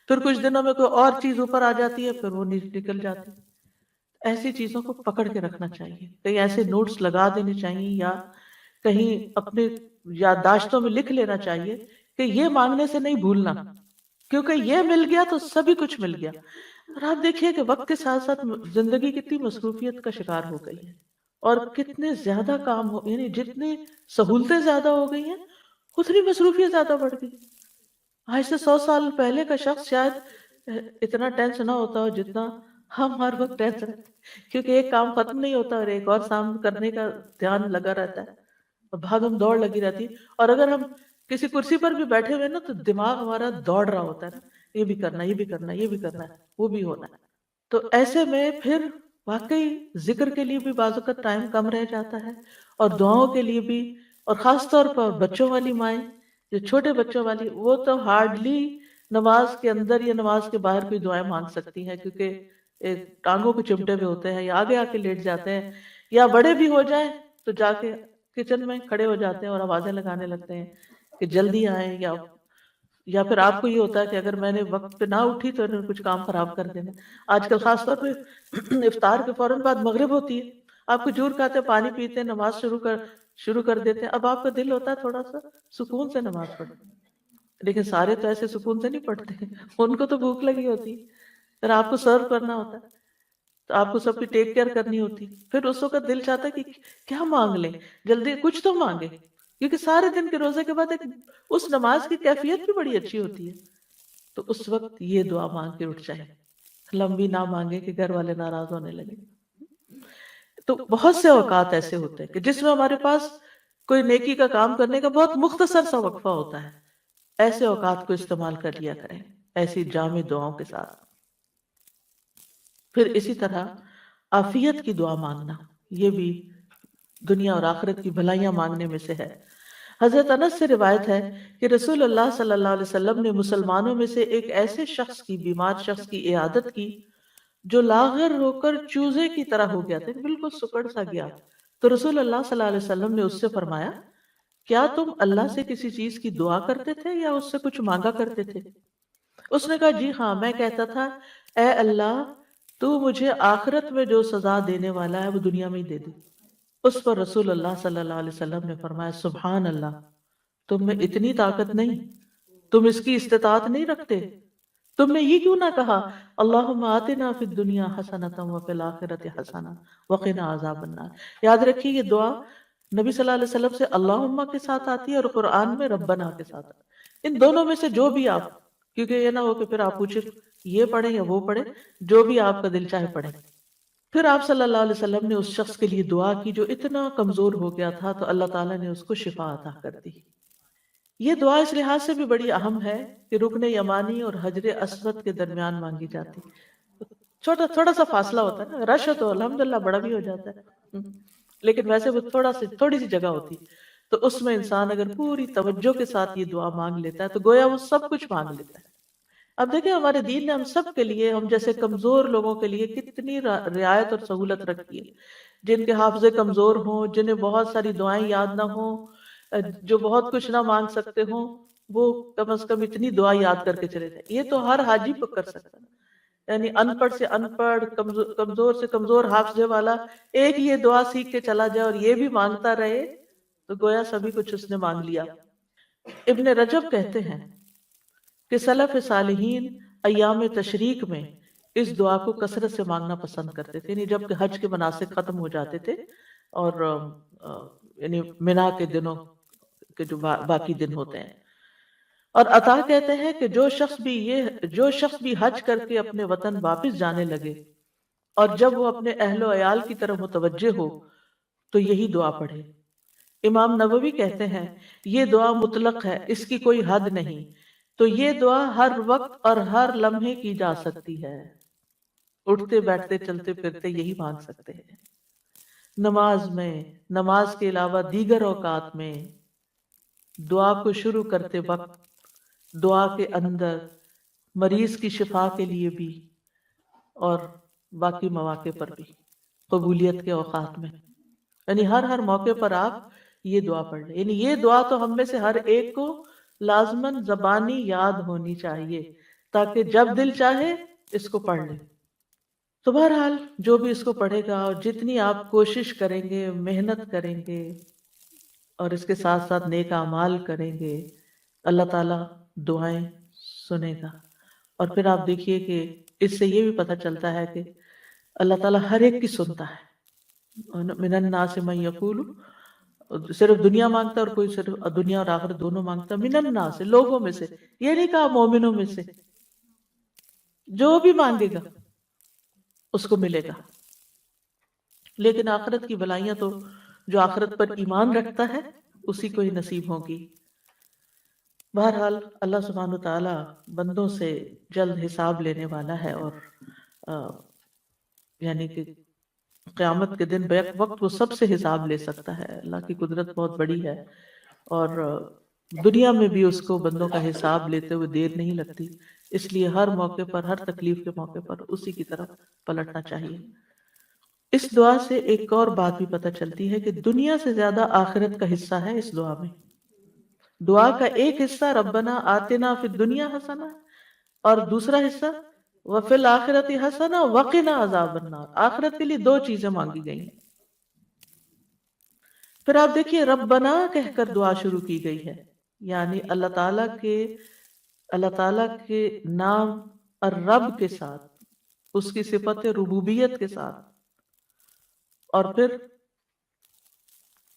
پھر کچھ دنوں میں کوئی اور چیز اوپر آ جاتی ہے، پھر وہ نکل جاتی ہے۔ ایسی چیزوں کو پکڑ کے رکھنا چاہیے، کہیں ایسے نوٹس لگا دینے چاہیے یا کہیں اپنے یادداشتوں میں لکھ لینا چاہیے کہ یہ مانگنے سے نہیں بھولنا، کیونکہ یہ مل گیا تو سبھی کچھ مل گیا۔ اور آپ دیکھیے کہ وقت کے ساتھ ساتھ زندگی کتنی مصروفیت کا شکار ہو گئی ہے، اور کتنے زیادہ کام ہو، یعنی جتنی سہولتیں زیادہ ہو گئی ہیں اتنی مصروفیت زیادہ بڑھ گئی۔ آج سے 100 سال پہلے کا شخص شاید اتنا ٹینس نہ ہوتا ہو جتنا ہم ہر وقت ٹینس رہتے ہیں، کیونکہ ایک کام ختم نہیں ہوتا اور ایک اور سامنے کرنے کا دھیان لگا رہتا ہے، اور بھاگم دوڑ لگی رہتی ہے۔ اور اگر ہم کسی کرسی پر بھی بیٹھے ہوئے نا تو دماغ ہمارا دوڑ رہا ہوتا ہے نا، یہ بھی کرنا، یہ بھی کرنا، یہ بھی کرنا ہے، وہ بھی ہونا ہے۔ تو ایسے میں پھر واقعی ذکر کے لیے بھی بعض اوقات ٹائم کم رہ جاتا ہے، اور دعاؤں کے لیے بھی، اور خاص طور پر بچوں والی مائیں جو چھوٹے بچوں والی، وہ تو ہارڈلی نماز کے اندر یا نماز کے باہر کوئی دعائیں مانگ سکتی ہیں، کیونکہ ٹانگوں کو چمٹے ہوئے ہوتے ہیں یا آگے آ کے لیٹ جاتے ہیں، یا بڑے بھی ہو جائیں تو جا کے کچن میں کھڑے ہو جاتے ہیں اور آوازیں لگانے لگتے ہیں کہ جلدی آئیں، یا پھر آپ کو یہ ہوتا ہے کہ اگر میں نے وقت پہ نہ اٹھی تو انہوں نے کچھ کام خراب کر دینا۔ آج کل خاص طور پہ افطار کے فوراً بعد مغرب ہوتی ہے، آپ کھجور کھاتے ہیں، پانی پیتے ہیں، نماز شروع کر دیتے ہیں، اب آپ کا دل ہوتا ہے تھوڑا سا سکون سے نماز پڑھیں، لیکن سارے تو ایسے سکون سے نہیں پڑھتے، ان کو تو بھوک لگی ہوتی ہے، پھر آپ کو سرو کرنا ہوتا ہے، تو آپ کو سب کی ٹیک کیئر کرنی ہوتی، پھر اس وقت دل چاہتا ہے کہ کیا مانگ لیں، جلدی کچھ تو مانگے، کیونکہ سارے دن کے روزے کے بعد اس نماز کی کیفیت بھی بڑی اچھی ہوتی ہے۔ تو اس وقت یہ دعا مانگ کے اٹھ جائیں، لمبی نہ مانگے کہ گھر والے ناراض ہونے لگے۔ تو بہت سے اوقات ایسے ہوتے ہیں کہ جس میں ہمارے پاس کوئی نیکی کا کام کرنے کا بہت مختصر سا وقفہ ہوتا ہے، ایسے اوقات کو استعمال کر لیا کریں ایسی جامع دعاؤں کے ساتھ۔ پھر اسی طرح عافیت کی دعا مانگنا، یہ بھی دنیا اور آخرت کی بھلائیاں مانگنے میں سے ہے۔ حضرت انس سے روایت ہے کہ رسول اللہ صلی اللہ علیہ وسلم نے مسلمانوں میں سے ایک ایسے شخص کی، بیمار شخص کی عیادت کی جو لاغر ہو کر چوزے کی طرح ہو گیا تھا، بالکل سکڑ سا گیا۔ تو رسول اللہ صلی اللہ علیہ وسلم نے اس سے فرمایا، کیا تم اللہ سے کسی چیز کی دعا کرتے تھے یا اس سے کچھ مانگا کرتے تھے؟ اس نے کہا، جی ہاں، میں کہتا تھا، اے اللہ، تو مجھے آخرت میں جو سزا دینے والا ہے وہ دنیا میں ہی دے دے۔ اس پر رسول اللہ صلی اللہ علیہ وسلم نے فرمایا، سبحان اللہ، تم میں اتنی طاقت نہیں، تم اس کی استطاعت نہیں رکھتے، تم نے یہ کیوں نہ کہا، اللہم آتنا فی الدنیا حسنۃ وفی الآخرۃ حسنہ وقنا عذاب النار۔ یاد رکھیے یہ دعا نبی صلی اللہ علیہ وسلم سے اللہم کے ساتھ آتی ہے اور قرآن میں ربنا کے ساتھ آتی ہے۔ ان دونوں میں سے جو بھی آپ، کیونکہ یہ نہ ہو کہ پھر آپ پوچھیں یہ پڑھیں یا وہ پڑھیں، جو بھی آپ کا دل چاہے پڑھیں۔ پھر آپ صلی اللہ علیہ وسلم نے اس شخص کے لیے دعا کی جو اتنا کمزور ہو گیا تھا، تو اللہ تعالیٰ نے اس کو شفا عطا کر دی۔ یہ دعا اس لحاظ سے بھی بڑی اہم ہے کہ رکن یمانی اور حجر اسود کے درمیان مانگی جاتی، تھوڑا سا فاصلہ ہوتا ہے نا، رش تو الحمدللہ بڑا بھی ہو جاتا ہے، لیکن ویسے وہ تھوڑی سی جگہ ہوتی، تو اس میں انسان اگر پوری توجہ کے ساتھ یہ دعا مانگ لیتا ہے تو گویا وہ سب کچھ مانگ لیتا ہے۔ اب دیکھیں ہمارے دین نے ہم سب کے لیے، ہم جیسے کمزور لوگوں کے لیے کتنی رعایت اور سہولت رکھی ہے، جن کے حافظے کمزور ہوں، جنہیں بہت ساری دعائیں یاد نہ ہوں، جو بہت کچھ نہ مانگ سکتے ہوں، وہ کم از کم اتنی دعا یاد کر کے چلے جائیں۔ یہ تو ہر حاجی کو کر سکتا ہے، یعنی ان پڑھ سے ان پڑھ، کمزور سے کمزور حافظے والا ایک یہ دعا سیکھ کے چلا جائے اور یہ بھی مانگتا رہے تو گویا سبھی کچھ اس نے مانگ لیا۔ ابن رجب کہتے ہیں کہ سلف صالحین ایام تشریق میں اس دعا کو کثرت سے مانگنا پسند کرتے تھے، یعنی جب کہ حج کے مناسک ختم ہو جاتے تھے اور یعنی منا کے دنوں کے جو باقی دن ہوتے ہیں۔ اور عطا کہتے ہیں کہ جو شخص بھی حج کر کے اپنے وطن واپس جانے لگے اور جب وہ اپنے اہل و عیال کی طرف متوجہ ہو تو یہی دعا پڑھے۔ امام نووی کہتے ہیں یہ دعا مطلق ہے، اس کی کوئی حد نہیں، تو یہ دعا ہر وقت اور ہر لمحے کی جا سکتی ہے، اٹھتے بیٹھتے چلتے پھرتے یہی مانگ سکتے ہیں۔ نماز میں، نماز کے علاوہ دیگر اوقات میں، دعا کو شروع کرتے وقت، دعا کے اندر، مریض کی شفا کے لیے بھی، اور باقی مواقع پر بھی، قبولیت کے اوقات میں، یعنی ہر موقع پر آپ یہ دعا پڑھ لیں۔ یعنی یہ دعا تو ہم میں سے ہر ایک کو لازماً زبانی یاد ہونی چاہیے تاکہ جب دل چاہے اس کو پڑھ لیں۔ تو بہرحال جو بھی اس کو پڑھے گا اور جتنی آپ کوشش کریں گے، محنت کریں گے اور اس کے ساتھ ساتھ نیک اعمال کریں گے، اللہ تعالیٰ دعائیں سنے گا. اور پھر آپ دیکھیے کہ اس سے یہ بھی پتہ چلتا ہے کہ اللہ تعالیٰ ہر ایک کی سنتا ہے. من الناس من یقول، صرف دنیا مانگتا ہے اور کوئی صرف دنیا اور آخرت دونوں مانگتا ہے. من الناس، لوگوں میں سے، یہ نہیں کہا مومنوں میں سے. جو بھی مانگے گا اس کو ملے گا. لیکن آخرت کی بلائیاں تو جو آخرت پر ایمان رکھتا ہے اسی کو ہی نصیب ہوگی. بہرحال اللہ سبحانہ و تعالی بندوں سے جلد حساب لینے والا ہے، اور یعنی کہ قیامت کے دن بیک وقت وہ سب سے حساب لے سکتا ہے. اللہ کی قدرت بہت بڑی ہے، اور دنیا میں بھی اس کو بندوں کا حساب لیتے ہوئے دیر نہیں لگتی. اس لیے ہر موقع پر، ہر تکلیف کے موقع پر اسی کی طرف پلٹنا چاہیے. اس دعا سے ایک اور بات بھی پتہ چلتی ہے کہ دنیا سے زیادہ آخرت کا حصہ ہے اس دعا میں. دعا کا ایک حصہ ربنا آتنا فی الدنیا حسنہ، اور دوسرا حصہ وفی الآخرۃ حسنہ وقنا عذاب النار. آخرت کے لیے دو چیزیں مانگی گئی ہیں. پھر آپ دیکھیے ربنا کہہ کر دعا شروع کی گئی ہے، یعنی اللہ تعالیٰ کے نام الرب کے ساتھ، اس کی صفت ربوبیت کے ساتھ. اور پھر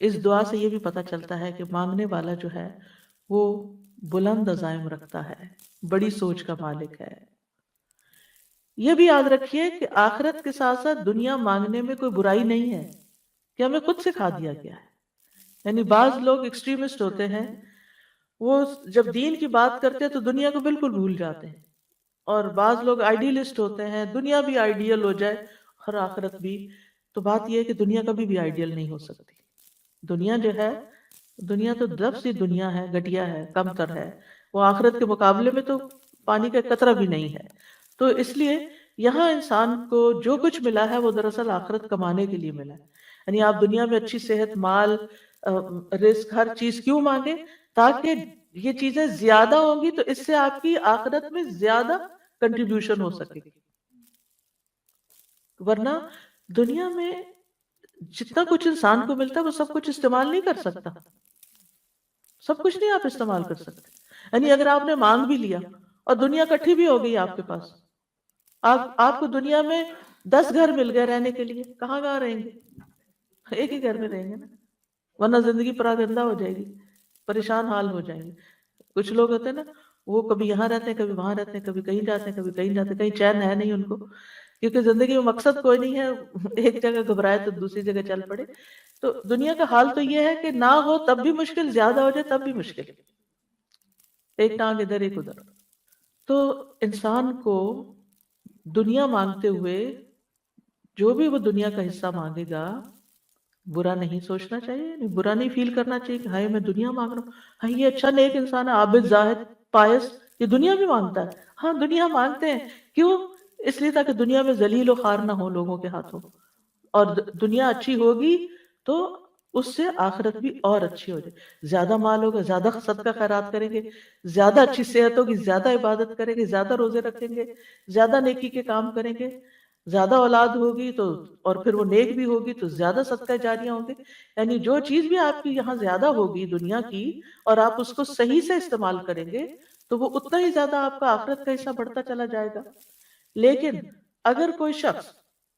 اس دعا سے یہ بھی پتہ چلتا ہے کہ مانگنے والا جو ہے وہ بلند عزائم رکھتا ہے، بڑی سوچ کا مالک ہے. یہ بھی یاد رکھیے کہ آخرت کے ساتھ ساتھ دنیا مانگنے میں کوئی برائی نہیں ہے، کہ ہمیں خود سکھا دیا گیا ہے. یعنی بعض لوگ ایکسٹریمسٹ ہوتے ہیں، وہ جب دین کی بات کرتے ہیں تو دنیا کو بالکل بھول جاتے ہیں. اور بعض لوگ آئیڈیلسٹ ہوتے ہیں، دنیا بھی آئیڈیل ہو جائے اور آخرت بھی. تو بات یہ ہے کہ دنیا کبھی بھی آئیڈیل نہیں ہو سکتی. دنیا جو ہے، دنیا تو دب سی دنیا ہے، گھٹیا ہے، کم تر ہے. وہ آخرت کے مقابلے میں تو پانی کا قطرہ بھی نہیں ہے. تو اس لیے یہاں انسان کو جو کچھ ملا ہے وہ دراصل آخرت کمانے کے لیے ملا ہے. یعنی آپ دنیا میں اچھی صحت، مال، رزق، ہر چیز کیوں مانگے؟ تاکہ یہ چیزیں زیادہ ہوں گی تو اس سے آپ کی آخرت میں زیادہ کنٹریبیوشن ہو سکے گی. ورنہ دنیا میں جتنا کچھ انسان کو ملتا ہے وہ سب کچھ استعمال نہیں کر سکتا. سب کچھ نہیں آپ استعمال کر سکتے. یعنی اگر آپ نے مانگ بھی لیا اور دنیا کٹھی بھی ہو گئی آپ کے پاس، آپ کو دنیا میں 10 گھر مل گئے رہنے کے لیے، کہاں رہیں گے؟ ایک ہی گھر میں رہیں گے نا. ورنہ زندگی پراگندہ ہو جائے گی، پریشان حال ہو جائیں گے. کچھ لوگ ہوتے ہیں نا، وہ کبھی یہاں رہتے ہیں، کبھی وہاں رہتے ہیں، کبھی کہیں جاتے ہیں، کبھی کہیں جاتے ہیں. کہیں چین ہے نہیں ان کو، کیونکہ زندگی میں مقصد کوئی نہیں ہے. ایک جگہ گھبرائے تو دوسری جگہ چل پڑے. تو دنیا کا حال تو یہ ہے کہ نہ ہو تب بھی مشکل، زیادہ ہو جائے تب بھی مشکل. ایک ٹانگ ادھر ایک ادھر. تو انسان کو دنیا مانگتے ہوئے جو بھی وہ دنیا کا حصہ مانگے گا برا نہیں سوچنا چاہیے، برا نہیں فیل کرنا چاہیے کہ ہائے میں دنیا مانگ رہا ہوں، ہاں یہ اچھا نیک انسان ہے، عابد، زاہد، پائس، یہ دنیا بھی مانگتا ہے. ہاں دنیا مانگتے ہیں، کیوں؟ اس لیے تاکہ دنیا میں ذلیل و خوار نہ ہو لوگوں کے ہاتھوں. اور دنیا اچھی ہوگی تو اس سے آخرت بھی اور اچھی ہو جائے. زیادہ مال ہوگا، زیادہ صدقہ خیرات کریں گے، زیادہ اچھی صحت ہوگی، زیادہ عبادت کریں گے، زیادہ روزے رکھیں گے، زیادہ نیکی کے کام کریں گے. زیادہ اولاد ہوگی تو، اور پھر وہ نیک بھی ہوگی تو زیادہ صدقہ جاریہ ہوں گے. یعنی جو چیز بھی آپ کی یہاں زیادہ ہوگی دنیا کی، اور آپ اس کو صحیح سے استعمال کریں گے تو وہ اتنا ہی زیادہ آپ کا آخرت کا حصہ بڑھتا چلا جائے گا. لیکن اگر کوئی شخص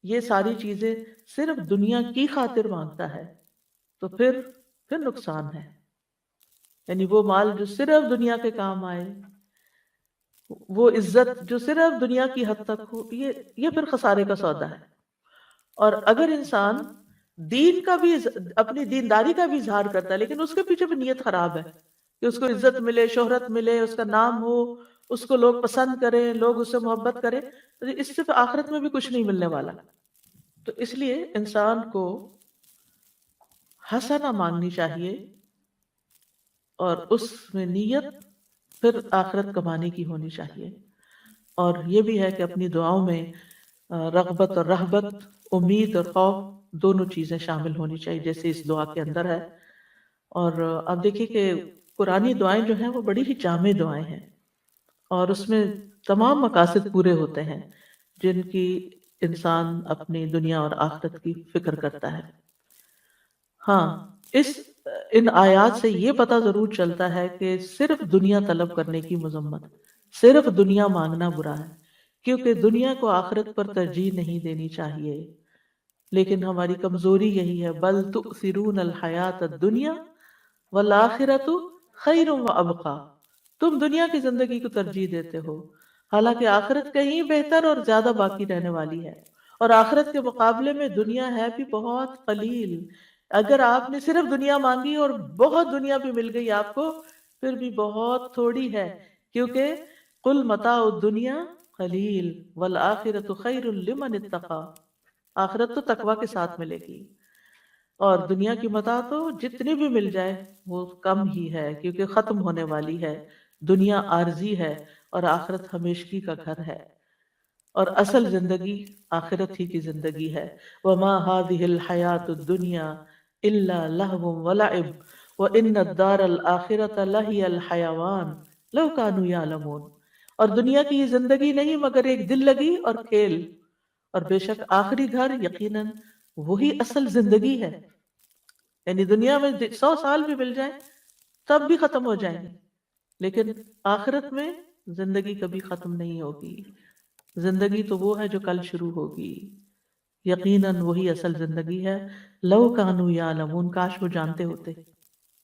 یہ ساری چیزیں صرف دنیا کی خاطر مانگتا ہے تو پھر نقصان ہے. یعنی وہ مال جو صرف دنیا کے کام آئے، وہ عزت جو صرف دنیا کی حد تک ہو، یہ پھر خسارے کا سودا ہے. اور اگر انسان دین کا بھی، اپنی دینداری کا بھی اظہار کرتا ہے لیکن اس کے پیچھے بھی نیت خراب ہے کہ اس کو عزت ملے، شہرت ملے، اس کا نام ہو، اس کو لوگ پسند کریں، لوگ اس سے محبت کریں، تو اس سے آخرت میں بھی کچھ نہیں ملنے والا. تو اس لیے انسان کو حسنہ مانگنی چاہیے، اور اس میں نیت پھر آخرت کمانے کی ہونی چاہیے. اور یہ بھی ہے کہ اپنی دعاؤں میں رغبت اور رہبت، امید اور خوف دونوں چیزیں شامل ہونی چاہیے جیسے اس دعا کے اندر ہے. اور آپ دیکھیے کہ قرآنی دعائیں جو ہیں وہ بڑی ہی جامع دعائیں ہیں، اور اس میں تمام مقاصد پورے ہوتے ہیں جن کی انسان اپنی دنیا اور آخرت کی فکر کرتا ہے. ہاں ان آیات سے یہ پتہ ضرور چلتا ہے کہ صرف دنیا طلب کرنے کی مذمت، صرف دنیا مانگنا برا ہے، کیونکہ دنیا کو آخرت پر ترجیح نہیں دینی چاہیے۔ لیکن ہماری کمزوری یہی ہے، بل تؤثرون الحیات الدنیا والآخرت خیر و ابقا، تم دنیا کی زندگی کو ترجیح دیتے ہو، حالانکہ آخرت کہیں بہتر اور زیادہ باقی رہنے والی ہے، اور آخرت کے مقابلے میں دنیا ہے بھی بہت قلیل۔ اگر آپ نے صرف دنیا مانگی اور بہت دنیا بھی مل گئی آپ کو، پھر بھی بہت تھوڑی ہے، کیونکہ قل متاع الدنیا قلیل والآخرت خیر لمن اتقی، آخرت تو تقوی کے ساتھ ملے گی، اور دنیا کی متاع تو جتنی بھی مل جائے وہ کم ہی ہے، کیونکہ ختم ہونے والی ہے، دنیا عارضی ہے اور آخرت ہمیشگی کا گھر ہے، اور اصل زندگی آخرت ہی کی زندگی ہے۔ وما هذه الحیات الدنیا الا لہو ولعب وان الدار الآخرۃ لہی الحیوان لو کانوا یعلمون، اور دنیا کی یہ زندگی نہیں مگر ایک دل لگی اور کھیل، اور بے شک آخری گھر یقیناً وہی اصل زندگی ہے۔ یعنی دنیا میں 100 سال بھی مل جائیں تب بھی ختم ہو جائیں گے، لیکن آخرت میں زندگی کبھی ختم نہیں ہوگی، زندگی تو وہ ہے جو کل شروع ہوگی، یقیناً وہی اصل زندگی ہے۔ لو کانوا یعلمون، کاش وہ جانتے ہوتے۔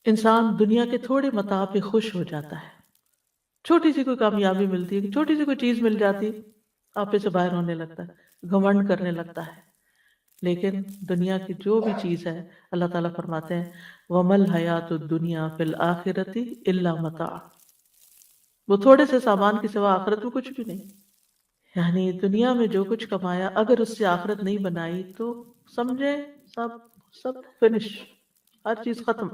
انسان دنیا کے تھوڑے متاع پہ خوش ہو جاتا ہے، چھوٹی سی کوئی کامیابی ملتی ہے، چھوٹی سی کوئی چیز مل جاتی، آپے سے باہر ہونے لگتا ہے، گھمنڈ کرنے لگتا ہے۔ لیکن دنیا کی جو بھی چیز ہے، اللہ تعالیٰ فرماتے ہیں وَمَا الْحَيَاةُ الدُّنْيَا فِي الْآخِرَةِ إِلَّا مَتَاعٌ، وہ تھوڑے سے سامان کے سوا آخرت میں کچھ بھی نہیں۔ یعنی دنیا میں جو کچھ کمایا اگر اس سے آخرت نہیں بنائی تو سمجھے سب سب فنش، ہر چیز ختم۔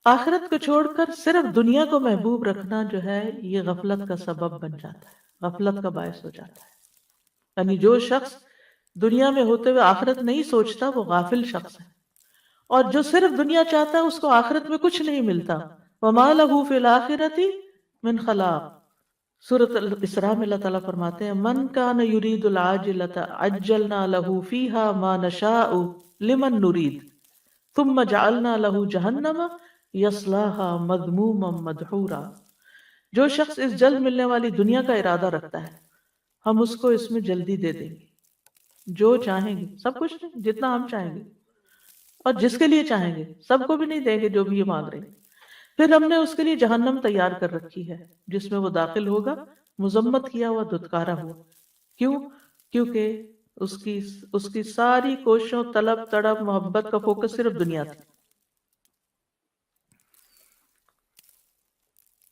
آخرت کو چھوڑ کر صرف دنیا کو محبوب رکھنا جو ہے یہ غفلت کا سبب بن جاتا ہے، غفلت کا باعث ہو جاتا ہے۔ یعنی جو شخص دنیا میں ہوتے ہوئے آخرت نہیں سوچتا وہ غافل شخص ہے، اور جو صرف دنیا چاہتا ہے اس کو آخرت میں کچھ نہیں ملتا۔ وَمَا لَهُ فِي الْآخِرَةِ مِنْ خَلَاقٍ، سورۃ الاسراء میں اللہ تعالیٰ فرماتے ہیں من کان یرید العاجلۃ عجلنا له فیہا ما نشاء لمن نرید ثم جعلنا له جہنم یصلاها مذموما مدحورا، جو شخص اس جلد ملنے والی دنیا کا ارادہ رکھتا ہے ہم اس کو اس میں جلدی دے دیں گے، جو چاہیں گے، سب کچھ نہیں، جتنا ہم چاہیں گے، اور جس کے لیے چاہیں گے سب کو بھی نہیں دیں گے جو بھی یہ مانگ رہے ہیں۔ پھر ہم نے اس کے لیے جہنم تیار کر رکھی ہے جس میں وہ داخل ہوگا مذمت کیا ہوا، دھتکارا ہوا۔ کیوں؟ کیونکہ اس کی ساری کوششوں، طلب تڑپ، محبت کا فوکس صرف دنیا تھی۔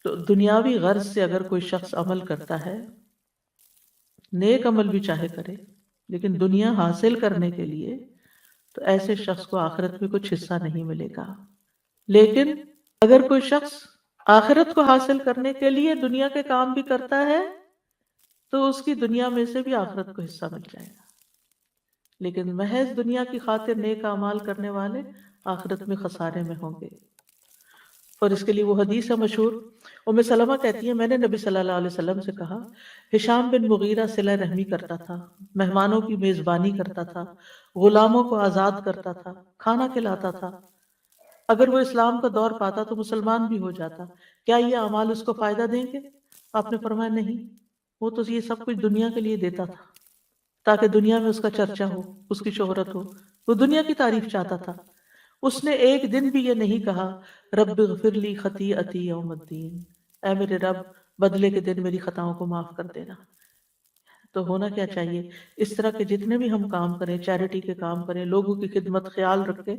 تو دنیاوی غرض سے اگر کوئی شخص عمل کرتا ہے، نیک عمل بھی چاہے کرے، لیکن دنیا حاصل کرنے کے لیے، تو ایسے شخص کو آخرت میں کچھ حصہ نہیں ملے گا۔ لیکن اگر کوئی شخص آخرت کو حاصل کرنے کے لیے دنیا کے کام بھی کرتا ہے تو اس کی دنیا میں سے بھی آخرت کو حصہ مل جائے گا، لیکن محض دنیا کی خاطر نیک اعمال کرنے والے آخرت میں خسارے میں ہوں گے۔ اور اس کے لیے وہ حدیث ہے مشہور، ام سلمہ کہتی ہے میں نے نبی صلی اللہ علیہ وسلم سے کہا ہشام بن مغیرہ صلہ رحمی کرتا تھا، مہمانوں کی میزبانی کرتا تھا، غلاموں کو آزاد کرتا تھا، کھانا کھلاتا تھا، اگر وہ اسلام کا دور پاتا تو مسلمان بھی ہو جاتا، کیا یہ اعمال اس کو فائدہ دیں گے؟ آپ نے فرمایا نہیں، وہ تو یہ سب کچھ دنیا کے لیے دیتا تھا تاکہ دنیا میں اس کا چرچا ہو، اس کی شہرت ہو، وہ دنیا کی تعریف چاہتا تھا۔ اس نے ایک دن بھی یہ نہیں کہا رب اغفر لی خطیئتی یوم الدین، اے میرے رب بدلے کے دن میری خطاؤں کو معاف کر دینا۔ تو ہونا کیا چاہیے، اس طرح کے جتنے بھی ہم کام کریں، چیریٹی کے کام کریں، لوگوں کی خدمت خیال رکھیں،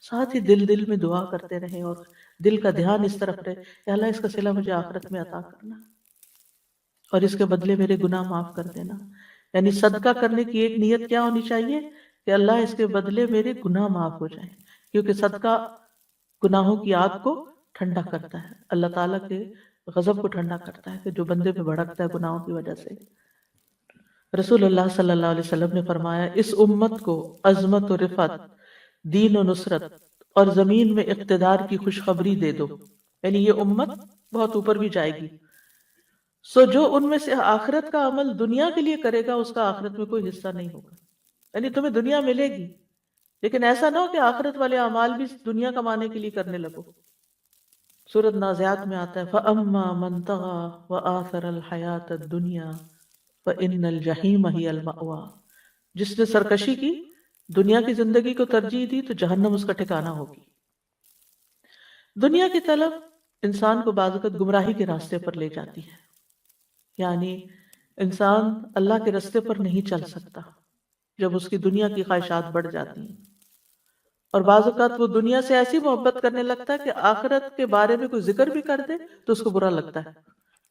ساتھ ہی دل میں دعا کرتے رہیں اور دل کا دھیان اس طرف رہے کہ اللہ اس کا صلہ مجھے آخرت میں عطا کرنا اور اس کے بدلے میرے گناہ معاف کر دینا۔ یعنی صدقہ کرنے کی ایک نیت کیا ہونی چاہیے کہ اللہ اس کے بدلے میرے گناہ معاف ہو جائیں، کیونکہ صدقہ گناہوں کی آگ کو ٹھنڈا کرتا ہے، اللہ تعالیٰ کے غضب کو ٹھنڈا کرتا ہے کہ جو بندے پہ بھڑکتا ہے گناہوں کی وجہ سے۔ رسول اللہ صلی اللہ علیہ وسلم نے فرمایا اس امت کو عظمت و رفعت، دین و نصرت اور زمین میں اقتدار کی خوشخبری دے دو، یعنی یہ امت بہت اوپر بھی جائے گی۔ سو جو ان میں سے آخرت کا عمل دنیا کے لیے کرے گا اس کا آخرت میں کوئی حصہ نہیں ہوگا۔ یعنی تمہیں دنیا ملے گی لیکن ایسا نہ ہو کہ آخرت والے اعمال بھی دنیا کمانے کے لیے کرنے لگو، سورۃ نازعات میں آتا ہے فَأَمَّا مَن طَغَىٰ وَآثَرَ الْحَيَاةَ الدُّنْيَا فَإِنَّ الْجَحِيمَ هِيَ الْمَأْوَىٰ، جس نے سرکشی کی، دنیا کی زندگی کو ترجیح دی، تو جہنم اس کا ٹھکانہ ہوگی۔ دنیا کی طلب انسان کو بعض اوقات گمراہی کے راستے پر لے جاتی ہے، یعنی انسان اللہ کے راستے پر نہیں چل سکتا جب اس کی دنیا کی خواہشات بڑھ جاتی ہیں، اور بعض اوقات وہ دنیا سے ایسی محبت کرنے لگتا ہے کہ آخرت کے بارے میں کوئی ذکر بھی کر دے تو اس کو برا لگتا ہے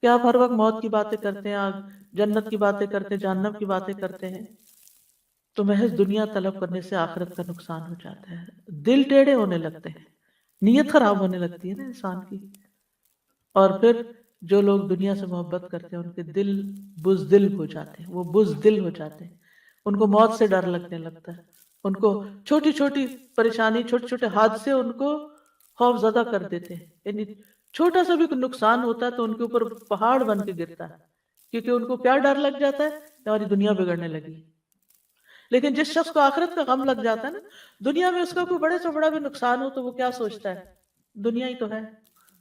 کہ آپ ہر وقت موت کی باتیں کرتے ہیں، آپ جنت کی باتیں کرتے ہیں، جہنم کی باتیں کرتے ہیں۔ تو محض دنیا طلب کرنے سے آخرت کا نقصان ہو جاتا ہے، دل ٹیڑھے ہونے لگتے ہیں، نیت خراب ہونے لگتی ہے نا انسان کی، اور پھر جو لوگ دنیا سے محبت کرتے ہیں ان کے دل بزدل ہو جاتے ہیں، وہ بزدل ہو جاتے ہیں، ان کو موت سے ڈر لگنے لگتا ہے، ان کو چھوٹی چھوٹی پریشانی، چھوٹے چھوٹے حادثے ان کو خوف زدہ کر دیتے ہیں، یعنی چھوٹا سا بھی کوئی نقصان ہوتا ہے تو ان کے اوپر پہاڑ بن کے گرتا ہے، کیونکہ ان کو کیا ڈر لگ جاتا ہے کہ ہماری دنیا بگڑنے لگی۔ لیکن جس شخص کو آخرت کا غم لگ جاتا ہے نا، دنیا میں اس کا کوئی بڑے سے بڑا بھی نقصان ہو تو وہ کیا سوچتا ہے، دنیا ہی تو ہے،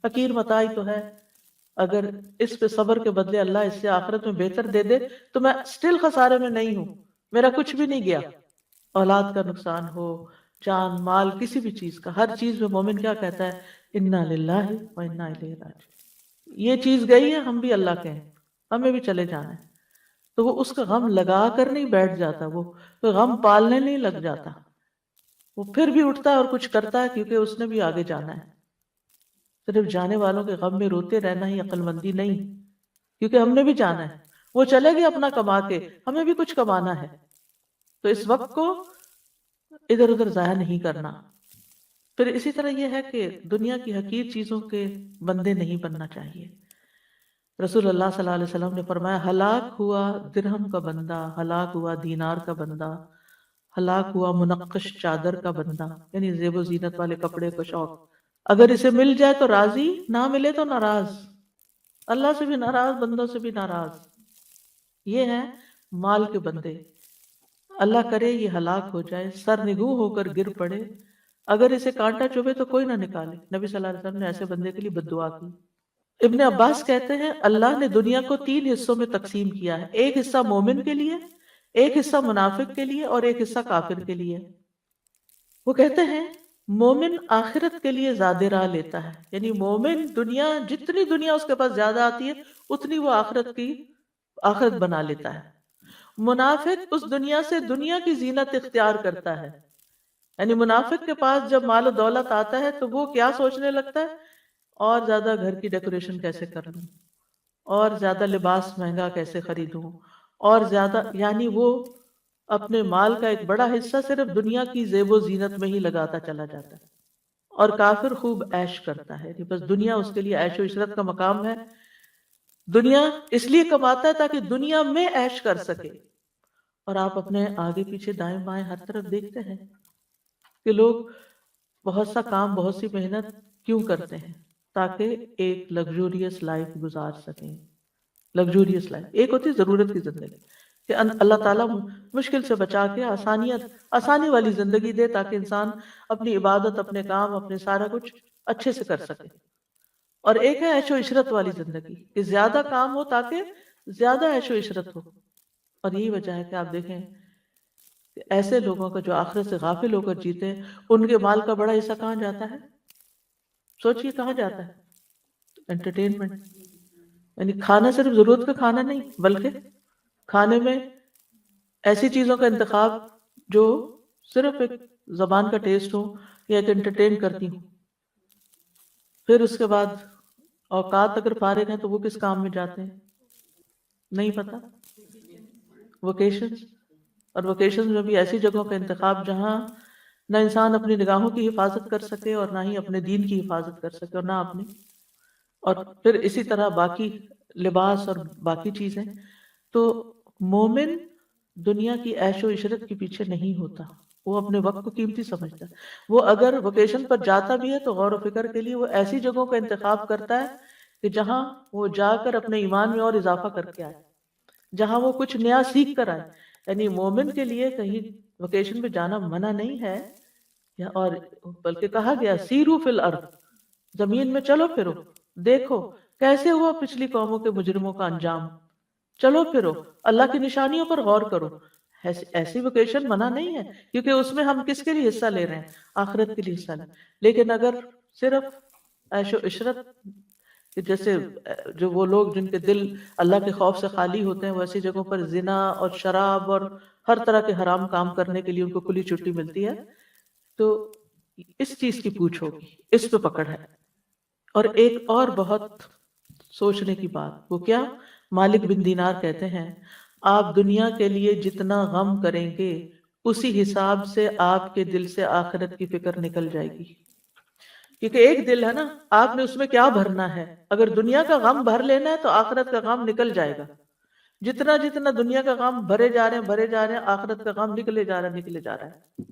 حقیر متاع ہی تو ہے، اگر اس پہ صبر کے بدلے اللہ اس سے آخرت میں بہتر دے دے تو میں سٹل خسارے میں نہیں ہوں، میرا کچھ بھی نہیں گیا۔ اولاد کا نقصان ہو، جان مال، کسی بھی چیز کا، ہر چیز میں مومن کیا کہتا ہے، انا للہ و انا الیہ راجعون، یہ چیز گئی ہے، ہم بھی اللہ کے ہیں، ہمیں بھی چلے جانا ہے۔ تو وہ اس کا غم لگا کر نہیں بیٹھ جاتا، وہ غم پالنے نہیں لگ جاتا، وہ پھر بھی اٹھتا ہے اور کچھ کرتا ہے، کیونکہ اس نے بھی آگے جانا ہے۔ صرف جانے والوں کے غم میں روتے رہنا ہی عقل مندی نہیں، کیونکہ ہم نے بھی جانا ہے، وہ چلے گئے اپنا کما کے، ہمیں بھی کچھ کمانا ہے، تو اس وقت کو ادھر ادھر ضائع نہیں کرنا۔ پھر اسی طرح یہ ہے کہ دنیا کی حقیر چیزوں کے بندے نہیں بننا چاہیے۔ رسول اللہ صلی اللہ علیہ وسلم نے فرمایا ہلاک ہوا درہم کا بندہ، ہلاک ہوا دینار کا بندہ، ہلاک ہوا منقش چادر کا بندہ، یعنی زیب و زینت والے کپڑے کا شوق، اگر اسے مل جائے تو راضی، نہ ملے تو ناراض، اللہ سے بھی ناراض، بندوں سے بھی ناراض۔ یہ ہیں مال کے بندے، اللہ کرے یہ ہلاک ہو جائے، سر نگوں ہو کر گر پڑے، اگر اسے کانٹا چبھے تو کوئی نہ نکالے۔ نبی صلی اللہ علیہ وسلم نے ایسے بندے کے لیے بد دعا کی۔ ابن عباس کہتے ہیں اللہ نے دنیا کو 3 حصوں میں تقسیم کیا ہے، ایک حصہ مومن کے لیے، ایک حصہ منافق کے لیے، اور ایک حصہ کافر کے لیے۔ وہ کہتے ہیں مومن آخرت کے لیے زیادہ راہ لیتا ہے، یعنی مومن دنیا، جتنی دنیا اس کے پاس زیادہ آتی ہے اتنی وہ آخرت بنا لیتا ہے۔ منافق اس دنیا سے دنیا کی زینت اختیار کرتا ہے، یعنی منافق کے پاس جب مال و دولت آتا ہے تو وہ کیا سوچنے لگتا ہے، اور زیادہ گھر کی ڈیکوریشن کیسے کر لوں، اور زیادہ لباس مہنگا کیسے خریدوں، اور زیادہ، یعنی وہ اپنے مال کا ایک بڑا حصہ صرف دنیا کی زیب و زینت میں ہی لگاتا چلا جاتا ہے۔ اور کافر خوب عیش کرتا ہے، بس دنیا اس کے لیے عیش و عشرت کا مقام ہے، دنیا اس لیے کماتا ہے تاکہ دنیا میں عیش کر سکے۔ اور آپ اپنے آگے پیچھے دائیں بائیں ہر طرف دیکھتے ہیں کہ لوگ بہت سا کام، بہت سی محنت کیوں کرتے ہیں، تاکہ ایک لگزوریس لائف گزار سکیں۔ لگزوریس لائف ایک ہوتی ضرورت کی زندگی کہ اللہ تعالیٰ مشکل سے بچا کے آسانی والی زندگی دے تاکہ انسان اپنی عبادت، اپنے کام، اپنے سارا کچھ اچھے سے کر سکے۔ اور ایک ہے عیش و عشرت والی زندگی کہ زیادہ کام ہو تاکہ زیادہ عیش و عشرت ہو۔ اور یہی وجہ ہے کہ آپ دیکھیں کہ ایسے لوگوں کا جو آخرت سے غافل ہو کر جیتے ہیں، ان کے مال کا بڑا حصہ کہاں جاتا ہے؟ سوچئے کہاں جاتا ہے؟ انٹرٹینمنٹ، یعنی کھانا صرف ضرورت کا کھانا نہیں، بلکہ کھانے میں ایسی چیزوں کا انتخاب جو صرف ایک زبان کا ٹیسٹ ہو یا ایک انٹرٹین کرتی ہوں۔ پھر اس کے بعد اوقات اگر فارغ ہیں تو وہ کس کام میں جاتے ہیں نہیں پتا، ووکیشنز، اور ووکیشنز میں بھی ایسی جگہوں کا انتخاب جہاں نہ انسان اپنی نگاہوں کی حفاظت کر سکے اور نہ ہی اپنے دین کی حفاظت کر سکے اور نہ اپنی، اور پھر اسی طرح باقی لباس اور باقی چیزیں۔ تو مومن دنیا کی عیش و عشرت کے پیچھے نہیں ہوتا، وہ اپنے وقت کو قیمتی سمجھتا ہے۔ وہ اگر ووکیشن پر جاتا بھی ہے تو غور و فکر کے لیے وہ ایسی جگہوں کا انتخاب کرتا ہے کہ جہاں وہ جا کر اپنے ایمان میں اور اضافہ کر کے آئے، جہاں وہ کچھ نیا سیکھ کر آئے۔ یعنی مومن کے لیے کہیں ووکیشن پہ جانا منع نہیں ہے، اور بلکہ کہا گیا سیرو فی الارض، زمین میں چلو پھرو، دیکھو کیسے ہوا پچھلی قوموں کے مجرموں کا انجام، چلو پھرو اللہ کی نشانیوں پر غور کرو۔ ایسی ویکیشن منع نہیں ہے، کیونکہ اس میں ہم کس کے لیے حصہ لے رہے ہیں؟ آخرت کے لیے حصہ لیں۔ لیکن اگر صرف عیش و عشرت، کہ جیسے جو وہ لوگ جن کے دل اللہ کے خوف سے خالی ہوتے ہیں، وہ ایسی جگہوں پر زنا اور شراب اور ہر طرح کے حرام کام کرنے کے لیے ان کو کھلی چھٹی ملتی ہے، تو اس چیز کی پوچھ ہوگی، اس پہ پکڑ ہے۔ اور ایک اور بہت سوچنے کی بات، وہ کیا؟ مالک بن دینار کہتے ہیں آپ دنیا کے لیے جتنا غم کریں گے اسی حساب سے آپ کے دل سے آخرت کی فکر نکل جائے گی۔ کیونکہ ایک دل ہے نا، آپ نے اس میں کیا بھرنا ہے؟ اگر دنیا کا غم بھر لینا ہے تو آخرت کا غم نکل جائے گا۔ جتنا جتنا دنیا کا غم بھرے جا رہے ہیں بھرے جا رہے ہیں، آخرت کا غم نکلے جا رہا ہے نکلے جا رہا ہے۔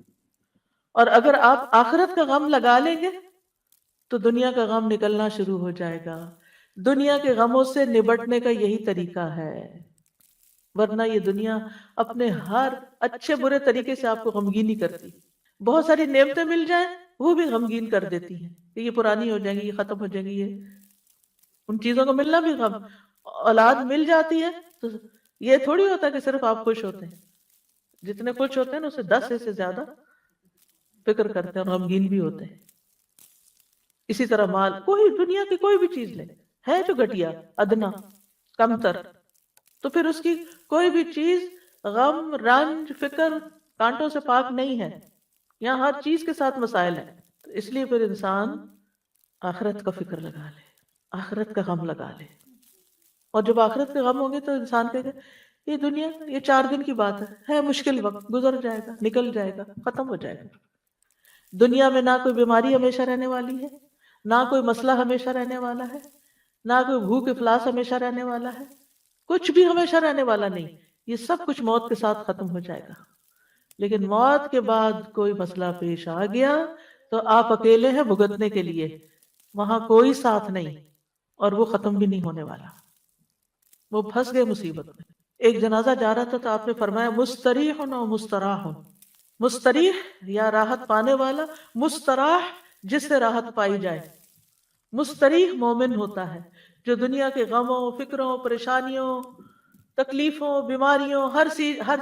اور اگر آپ آخرت کا غم لگا لیں گے تو دنیا کا غم نکلنا شروع ہو جائے گا۔ دنیا کے غموں سے نبٹنے کا یہی طریقہ ہے، ورنہ یہ دنیا اپنے ہر اچھے برے طریقے سے آپ کو غمگین نہیں کرتی۔ بہت ساری نعمتیں مل جائیں وہ بھی غمگین کر دیتی ہیں کہ یہ پرانی ہو جائیں گی، یہ ختم ہو جائیں گی، یہ ان چیزوں کا ملنا بھی غم۔ اولاد مل جاتی ہے تو یہ تھوڑی ہوتا کہ صرف آپ خوش ہوتے ہیں، جتنے خوش ہوتے ہیں نا اسے 10 سے زیادہ فکر کرتے ہیں اور غمگین بھی ہوتے ہیں۔ اسی طرح مال، کوئی دنیا کی کوئی بھی چیز لے، ہے جو گھٹیا، ادنا، کمتر، تو پھر اس کی کوئی بھی چیز غم، رنج، فکر، کانٹوں سے پاک نہیں ہے۔ یہاں ہر چیز کے ساتھ مسائل ہیں، تو اس لیے پھر انسان آخرت کا فکر لگا لے، آخرت کا غم لگا لے۔ اور جب آخرت کے غم ہوں گے تو انسان کہے گا یہ دنیا یہ 4 دن کی بات ہے مشکل وقت گزر جائے گا، نکل جائے گا، ختم ہو جائے گا۔ دنیا میں نہ کوئی بیماری ہمیشہ رہنے والی ہے، نہ کوئی مسئلہ ہمیشہ رہنے والا ہے، نہ کوئی بھوک افلاس ہمیشہ رہنے والا ہے، کچھ بھی ہمیشہ رہنے والا نہیں۔ یہ سب کچھ موت کے ساتھ ختم ہو جائے گا۔ لیکن موت کے بعد کوئی مسئلہ پیش آ گیا تو آپ اکیلے ہیں بھگتنے کے لیے، وہاں کوئی ساتھ نہیں، اور وہ ختم بھی نہیں ہونے والا۔ وہ پھنس گئے مصیبت میں۔ ایک جنازہ جا رہا تھا تو آپ نے فرمایا مستریح و مستراح، مستریح یا راحت پانے والا، مستراح جس سے راحت پائی جائے۔ مستریح مومن ہوتا ہے جو دنیا کے غموں، فکروں، پریشانیوں، تکلیفوں، بیماریوں، ہر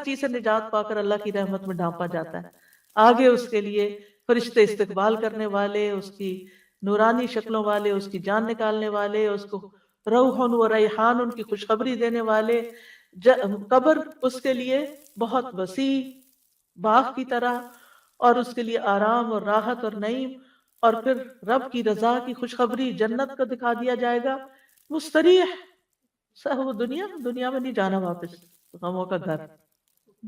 چیز سے نجات پا کر اللہ کی رحمت میں ڈھانپا جاتا ہے۔ آگے اس کے لیے فرشتے استقبال کرنے والے، اس کی نورانی شکلوں والے، اس کی جان نکالنے والے، اس کو روح و ریحان ان کی خوشخبری دینے والے۔ قبر اس کے لیے بہت وسیع باغ کی طرح، اور اس کے لیے آرام اور راحت اور نعیم، اور پھر رب کی رضا کی خوشخبری جنت کا دکھا دیا جائے گا۔ مستریح وہ دنیا میں نہیں جانا واپس، غموں کا گھر،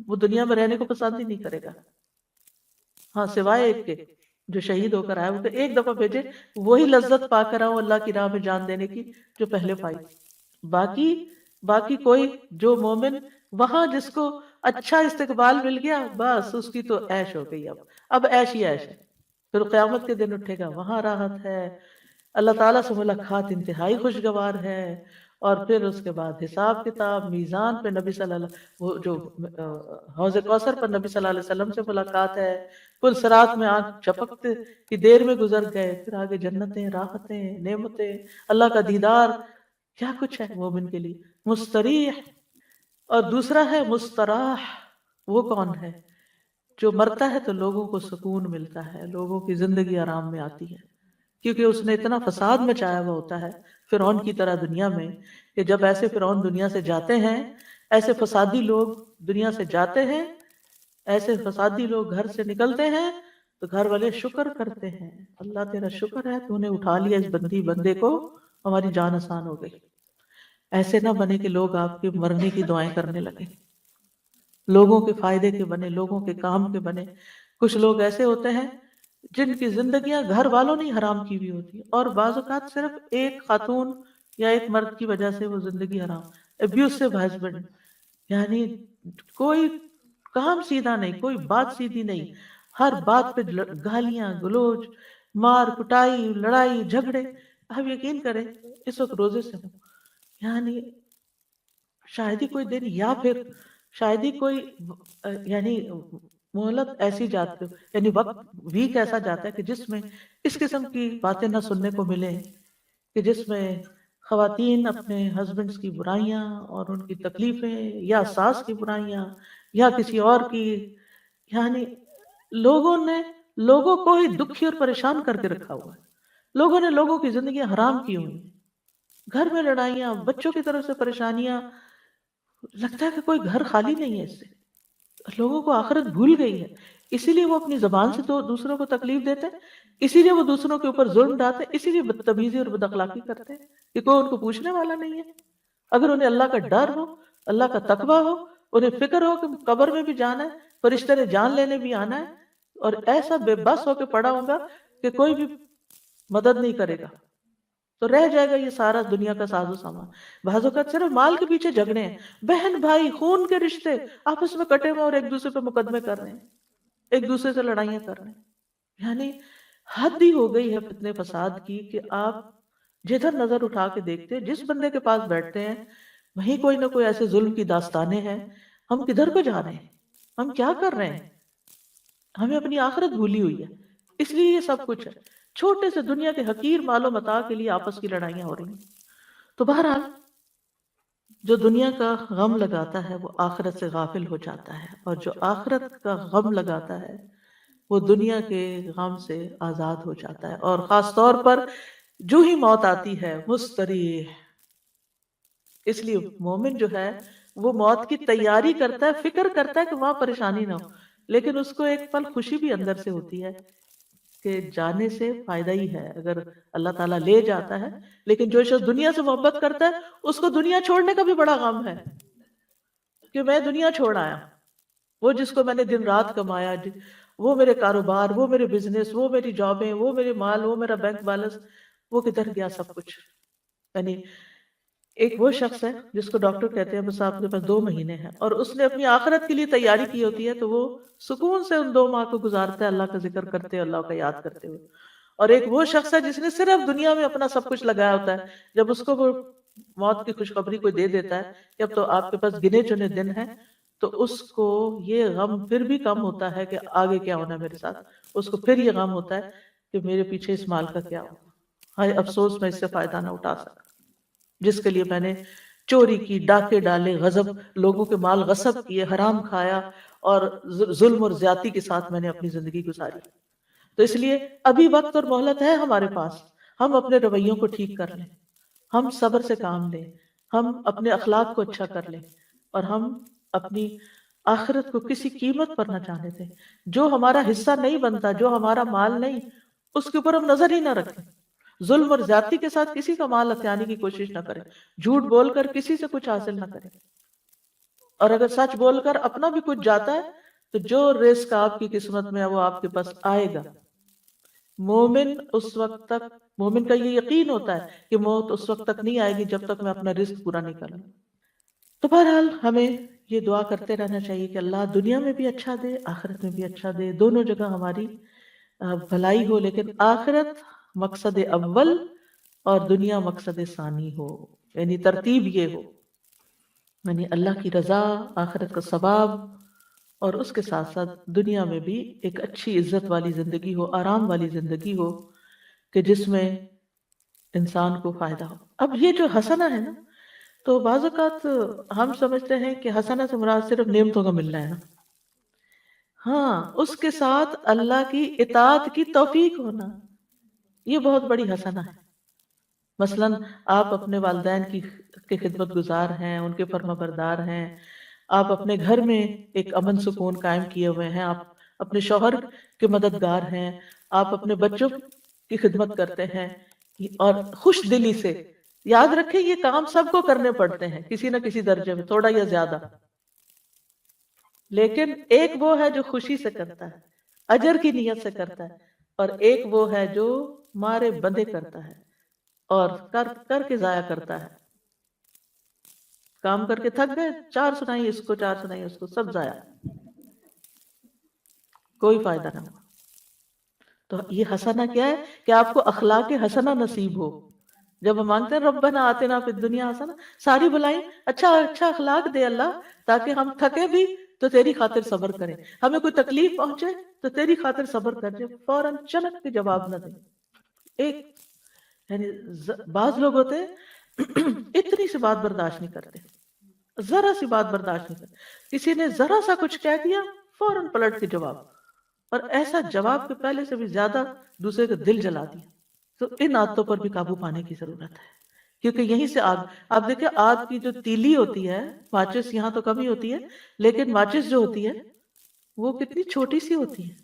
وہ دنیا میں رہنے کو پسند ہی نہیں کرے گا۔ ہاں سوائے ایک کے جو شہید ہو کر آئے، وہ ایک دفعہ بھیجے وہی لذت پا کر آؤں اللہ کی راہ میں جان دینے کی جو پہلے پائی۔ باقی کوئی جو مومن وہاں جس کو اچھا استقبال مل گیا، بس اس کی تو عیش ہو گئی۔ اب عیش ہی عیش ہے۔ پھر قیامت کے دن اٹھے گا، وہاں راحت ہے، اللہ تعالیٰ سے ملاقات انتہائی خوشگوار ہے، اور پھر اس کے بعد حساب کتاب، میزان پہ نبی صلی اللہ وہ جو حوض کوثر پر نبی صلی اللہ علیہ وسلم سے ملاقات ہے، پل صراط میں آنکھ جھپکتے کی دیر میں گزر گئے، پھر آگے جنتیں، راحتیں، نعمتیں، اللہ کا دیدار، کیا کچھ ہے مومن کے لیے۔ مستریح، اور دوسرا ہے مستراح۔ وہ کون ہے؟ جو مرتا ہے تو لوگوں کو سکون ملتا ہے، لوگوں کی زندگی آرام میں آتی ہے، کیونکہ اس نے اتنا فساد مچایا ہوا ہوتا ہے فرعون کی طرح دنیا میں، کہ جب ایسے فرعون دنیا سے جاتے ہیں، ایسے فسادی لوگ دنیا سے جاتے ہیں، ایسے فسادی لوگ گھر سے نکلتے ہیں، تو گھر والے شکر کرتے ہیں، اللہ تیرا شکر ہے تو نے اٹھا لیا اس بندے کو، ہماری جان آسان ہو گئی۔ ایسے نہ بنے کہ لوگ آپ کے مرنے کی دعائیں کرنے لگے، لوگوں کے فائدے کے بنے، لوگوں کے کام کے بنے۔ کچھ لوگ ایسے ہوتے ہیں جن کی زندگیاں گھر والوں نے حرام کی ہوئی ہوتی ہے، اور بعض اوقات صرف ایک خاتون یا ایک مرد کی وجہ سے وہ زندگی حرام، ابیوسو ہسبینڈ، یعنی کوئی کام سیدھا نہیں، کوئی بات سیدھی نہیں، ہر بات پہ گالیاں گلوچ، مار کٹائی، لڑائی جھگڑے۔ آپ یقین کریں اس وقت روزے سے ہوں، یعنی شاید ہی کوئی دن، یا پھر شاید ہی کوئی یعنی مہلت ایسی جاتی یعنی وقت ویک ایسا جاتا ہے کہ جس میں اس قسم کی باتیں نہ سننے کو ملیں، کہ جس میں خواتین اپنے ہسبینڈز کی برائیاں اور ان کی تکلیفیں یا ساس کی برائیاں یا کسی اور کی، یعنی لوگوں نے لوگوں کو ہی دکھی اور پریشان کر کے رکھا ہوا ہے، لوگوں نے لوگوں کی زندگیاں حرام کی ہوئی ہیں، گھر میں لڑائیاں، بچوں کی طرف سے پریشانیاں، لگتا ہے کہ کوئی گھر خالی نہیں ہے اس سے، لوگوں کو آخرت بھول گئی ہے، اسی لیے وہ اپنی زبان سے تو دوسروں کو تکلیف دیتے ہیں، اسی لیے وہ دوسروں کے اوپر ظلم ڈالتے ہیں، اسی لیے بدتمیزی اور بد اخلاقی کرتے ہیں کہ کوئی ان کو پوچھنے والا نہیں ہے۔ اگر انہیں اللہ کا ڈر ہو، اللہ کا تقوی ہو، انہیں فکر ہو کہ قبر میں بھی جانا ہے، فرشتے نے جان لینے بھی آنا ہے، اور ایسا بے بس ہو کے پڑا ہوگا کہ کوئی بھی مدد نہیں کرے گا، تو رہ جائے گا یہ سارا دنیا کا ساز و سامان۔ بعض اوقات صرف مال کے پیچھے جھگڑے ہیں، بہن بھائی خون کے رشتے آپس میں کٹے ہوئے اور ایک دوسرے پہ مقدمے کر رہے ہیں، ایک دوسرے سے لڑائیاں کر رہے ہیں، یعنی حد ہی ہو گئی ہے فتنے فساد کی کہ آپ جدھر نظر اٹھا کے دیکھتے ہیں، جس بندے کے پاس بیٹھتے ہیں وہیں کوئی نہ کوئی ایسے ظلم کی داستانیں ہیں۔ ہم کدھر کو جا رہے ہیں؟ ہم کیا کر رہے ہیں؟ ہمیں اپنی آخرت بھولی ہوئی ہے، اس لیے یہ سب کچھ ہے، چھوٹے سے دنیا کے حقیر مال و متاع کے لیے آپس کی لڑائیاں ہو رہی ہیں۔ تو بہرحال جو دنیا کا غم لگاتا ہے وہ آخرت سے غافل ہو جاتا ہے، اور جو آخرت کا غم لگاتا ہے وہ دنیا کے غم سے آزاد ہو جاتا ہے، اور خاص طور پر جو ہی موت آتی ہے مستریح۔ اس لیے مومن جو ہے وہ موت کی تیاری کرتا ہے، فکر کرتا ہے کہ وہاں پریشانی نہ ہو، لیکن اس کو ایک پل خوشی بھی اندر سے ہوتی ہے کہ جانے سے فائدہ ہی ہے اگر اللہ تعالیٰ لے جاتا ہے۔ لیکن جو شخص دنیا سے محبت کرتا ہے اس کو دنیا چھوڑنے کا بھی بڑا غم ہے کہ میں دنیا چھوڑ آیا، وہ جس کو میں نے دن رات کمایا، وہ میرے کاروبار، وہ میرے بزنس، وہ میری جابیں، وہ میرے مال، وہ میرا بینک بیلنس، وہ کدھر گیا سب کچھ؟ یعنی ایک وہ شخص ہے جس کو ڈاکٹر کہتے ہیں بس آپ کے پاس 2 مہینے ہیں، اور اس نے اپنی آخرت کے لیے تیاری کی ہوتی ہے تو وہ سکون سے ان 2 ماہ کو گزارتا ہے اللہ کا ذکر کرتے ہوئے، اللہ کا یاد کرتے ہوئے۔ اور ایک وہ شخص ہے جس نے صرف دنیا میں اپنا سب کچھ لگایا ہوتا ہے، جب اس کو وہ موت کی خوشخبری کوئی دے دیتا ہے کہ اب تو آپ کے پاس گنے چنے دن ہیں، تو اس کو یہ غم پھر بھی کم ہوتا ہے کہ آگے کیا ہونا ہے میرے ساتھ، اس کو پھر یہ غم ہوتا ہے کہ میرے پیچھے اس مال کا کیا ہوگا، ہائے افسوس میں اس سے فائدہ نہ اٹھا سکا جس کے لیے میں نے چوری کی، ڈاکے ڈالے، غضب، لوگوں کے مال غصب کیے، حرام کھایا، اور ظلم اور زیادتی کے ساتھ میں نے اپنی زندگی گزاری۔ تو اس لیے ابھی وقت اور مہلت ہے ہمارے پاس، ہم اپنے رویوں کو ٹھیک کر لیں، ہم صبر سے کام لیں، ہم اپنے اخلاق کو اچھا کر لیں، اور ہم اپنی آخرت کو کسی قیمت پر نہ جانے دیں۔ جو ہمارا حصہ نہیں بنتا، جو ہمارا مال نہیں، اس کے اوپر ہم نظر ہی نہ رکھیں، ظلم اور زیادتی کے ساتھ کسی کا مال ہتھیانے کی کوشش نہ کریں، جھوٹ بول کر کسی سے کچھ حاصل نہ کریں، اور اگر سچ بول کر اپنا بھی کچھ جاتا ہے تو جو رزق آپ کی قسمت میں ہے وہ آپ کے پاس آئے گا۔ مومن اس وقت تک، مومن کا یہ یقین ہوتا ہے کہ موت اس وقت تک نہیں آئے گی جب تک میں اپنا رزق پورا نہیں کروں۔ تو بہرحال ہمیں یہ دعا کرتے رہنا چاہیے کہ اللہ دنیا میں بھی اچھا دے، آخرت میں بھی اچھا دے، دونوں جگہ ہماری بھلائی ہو، لیکن آخرت مقصد اول اور دنیا مقصد ثانی ہو، یعنی ترتیب یہ ہو، یعنی اللہ کی رضا، آخرت کا ثواب، اور اس کے ساتھ ساتھ دنیا میں بھی ایک اچھی عزت والی زندگی ہو، آرام والی زندگی ہو کہ جس میں انسان کو فائدہ ہو۔ اب یہ جو حسنہ ہے نا، تو بعض اوقات ہم سمجھتے ہیں کہ حسنہ سے مراد صرف نعمتوں کا ملنا ہے نا، ہاں اس کے ساتھ اللہ کی اطاعت کی توفیق ہونا، یہ بہت بڑی حسنہ ہے۔ مثلاً آپ اپنے والدین کی خدمت گزار ہیں، ان کے فرما بردار ہیں، آپ اپنے گھر میں ایک امن سکون قائم کیے ہوئے ہیں، آپ اپنے شوہر کے مددگار ہیں، آپ اپنے بچوں کی خدمت کرتے ہیں، اور خوش دلی سے، یاد رکھیں یہ کام سب کو کرنے پڑتے ہیں کسی نہ کسی درجے میں، تھوڑا یا زیادہ، لیکن ایک وہ ہے جو خوشی سے کرتا ہے، اجر کی نیت سے کرتا ہے، اور ایک وہ ہے جو مارے بندے کرتا ہے اور کر کے ضائع کرتا ہے، کام کر کے تھک گئے، 4 سنائی اس کو، 4 سنائی اس کو، سب ضائع، کوئی فائدہ نہ ہوا۔ تو یہ حسنہ کیا ہے کہ آپ کو اخلاق حسنہ نصیب ہو۔ جب ہم مانگتے ہیں ربنا آتنا فی الدنیا حسنہ، ساری بلائیں، اچھا اچھا اخلاق دے اللہ، تاکہ ہم تھکے بھی تو تیری خاطر صبر کریں، ہمیں کوئی تکلیف پہنچے تو تیری خاطر صبر کر جائے، فوراً چلک کے جواب نہ دیں۔ ایک یعنی بعض لوگ ہوتے ہیں اتنی سی بات برداشت نہیں کرتے، ذرا سی بات برداشت نہیں کرتے، کسی نے ذرا سا کچھ کہہ دیا فوراً پلٹ کے جواب، اور ایسا جواب کے پہلے سے بھی زیادہ دوسرے کا دل جلا دیا۔ تو ان عادتوں پر بھی قابو پانے کی ضرورت ہے، کیونکہ یہیں سے آگ، آپ دیکھیں آگ کی جو تیلی ہوتی ہے، ماچس یہاں تو کم ہی ہوتی ہے، لیکن ماچس جو ہوتی ہے وہ کتنی چھوٹی سی ہوتی ہے،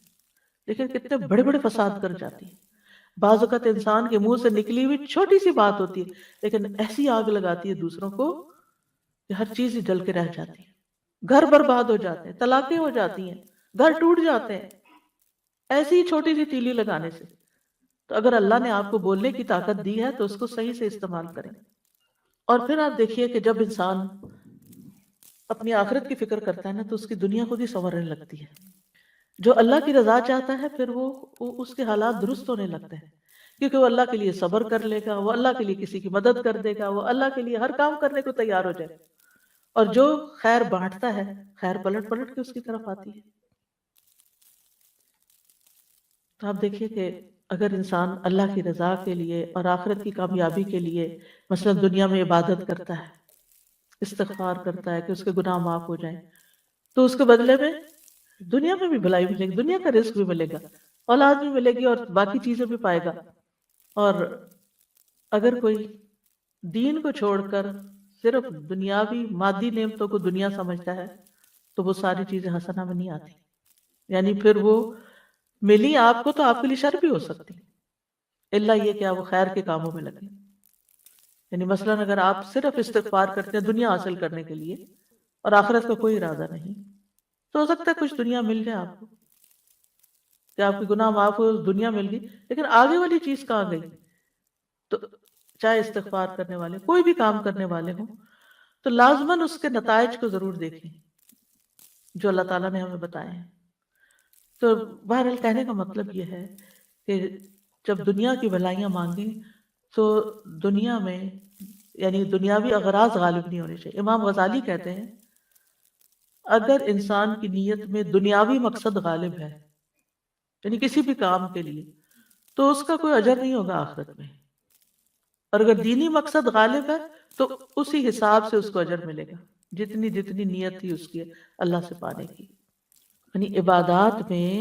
لیکن کتنے بڑے بڑے فساد کر جاتی ہے۔ بعض اوقات انسان کے منہ سے نکلی ہوئی چھوٹی سی بات ہوتی ہے لیکن ایسی آگ لگاتی ہے دوسروں کو کہ ہر چیز ہی جل کے رہ جاتی ہے، گھر برباد ہو جاتے ہیں، طلاقیں ہو جاتی ہیں، گھر ٹوٹ جاتے ہیں ایسی ہی چھوٹی سی تیلی لگانے سے۔ تو اگر اللہ نے آپ کو بولنے کی طاقت دی ہے تو اس کو صحیح سے استعمال کریں۔ اور پھر آپ دیکھیے کہ جب انسان اپنی آخرت کی فکر کرتا ہے نا تو اس کی دنیا خود ہی سنورنے لگتی ہے۔ جو اللہ کی رضا چاہتا ہے پھر وہ اس کے حالات درست ہونے لگتے ہیں، کیونکہ وہ اللہ کے لیے صبر کر لے گا، وہ اللہ کے لیے کسی کی مدد کر دے گا، وہ اللہ کے لیے ہر کام کرنے کو تیار ہو جائے، اور جو خیر بانٹتا ہے خیر پلٹ پلٹ کے اس کی طرف آتی ہے۔ تو آپ دیکھیے کہ اگر انسان اللہ کی رضا کے لیے اور آخرت کی کامیابی کے لیے مثلا دنیا میں عبادت کرتا ہے، استغفار کرتا ہے کہ اس کے گناہ معاف ہو جائیں، تو اس کے بدلے میں دنیا میں بھی بھلائی ملے گی، دنیا کا رزق بھی ملے گا، اولاد بھی ملے گی اور باقی چیزیں بھی پائے گا۔ اور اگر کوئی دین کو چھوڑ کر صرف دنیاوی مادی نعمتوں کو دنیا سمجھتا ہے تو وہ ساری چیزیں حسنہ میں نہیں آتی، یعنی پھر وہ ملی آپ کو تو آپ کے لیے شر بھی ہو سکتی، اللہ یہ کہ وہ خیر کے کاموں میں لگے۔ یعنی مثلا اگر آپ صرف استغفار کرتے ہیں دنیا حاصل کرنے کے لیے اور آخرت کا کوئی ارادہ نہیں، تو ہو سکتا ہے کچھ دنیا مل جائے آپ کو کہ آپ کی گناہ معاف ہو، دنیا مل گئی، لیکن آگے والی چیز کہاں گئی؟ تو چاہے استغفار کرنے والے کوئی بھی کام کرنے والے ہوں تو لازماً اس کے نتائج کو ضرور دیکھیں جو اللہ تعالیٰ نے ہمیں بتائے ہیں۔ تو بہرحال کہنے کا مطلب یہ ہے کہ جب دنیا کی بھلائیاں مانگیں تو دنیا میں یعنی دنیاوی اغراض غالب نہیں ہونے چاہیے۔ امام غزالی کہتے ہیں اگر انسان کی نیت میں دنیاوی مقصد غالب ہے یعنی کسی بھی کام کے لیے تو اس کا کوئی اجر نہیں ہوگا آخرت میں، اور اگر دینی مقصد غالب ہے تو اسی حساب سے اس کو اجر ملے گا جتنی جتنی نیت تھی اس کی اللہ سے پانے کی۔ یعنی عبادات میں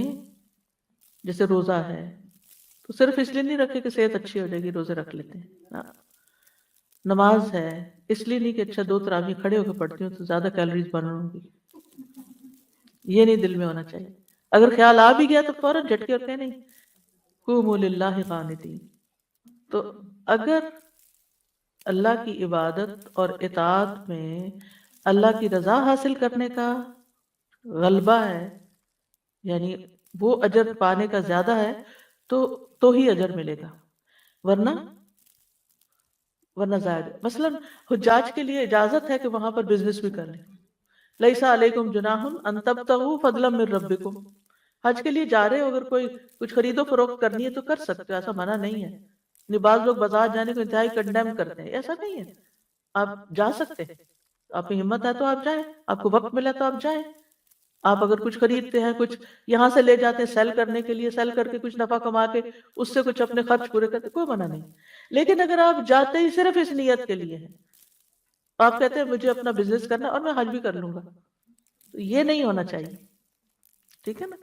جیسے روزہ ہے تو صرف اس لیے نہیں رکھے کہ صحت اچھی ہو جائے گی روزے رکھ لیتے ہیں، نماز ہے اس لیے نہیں کہ اچھا 2 تراویح کھڑے ہو کے پڑھتی ہوں تو زیادہ کیلوریز برن ہوں گی، یہ نہیں دل میں ہونا چاہیے۔ اگر خیال آ بھی گیا تو فوراً جھٹکے اور کہنے قوموا للہ قانتین۔ تو اگر اللہ کی عبادت اور اطاعت میں اللہ کی رضا حاصل کرنے کا غلبہ ہے، یعنی وہ اجر پانے کا زیادہ ہے تو ہی اجر ملے گا، ورنہ زائد۔ مثلا حجاج کے لیے اجازت ہے کہ وہاں پر بزنس بھی کر لیں، لیس علیکم جناح ان تبتغوا فضلا من ربکم، حج کے لیے جا رہے ہو اگر کوئی کچھ خرید و فروخت کرنی ہے تو کر سکتے ہو، ایسا منع نہیں ہے۔ بعض لوگ بازار جانے کو انتہائی کنڈیم کرتے ہیں، ایسا نہیں ہے، آپ جا سکتے ہیں، آپ کی ہمت ہے تو آپ جائیں، آپ کو وقت ملا تو آپ جائیں۔ آپ اگر کچھ خریدتے ہیں، کچھ یہاں سے لے جاتے ہیں سیل کرنے کے لیے، سیل کر کے کچھ نفع کما کے اس سے کچھ اپنے خرچ پورے کرتے، کوئی منع نہیں۔ لیکن اگر آپ جاتے ہی صرف اس نیت کے لیے ہیں، آپ کہتے ہیں مجھے اپنا بزنس کرنا اور میں حج بھی کر لوں گا، تو یہ نہیں ہونا چاہیے، ٹھیک ہے نا؟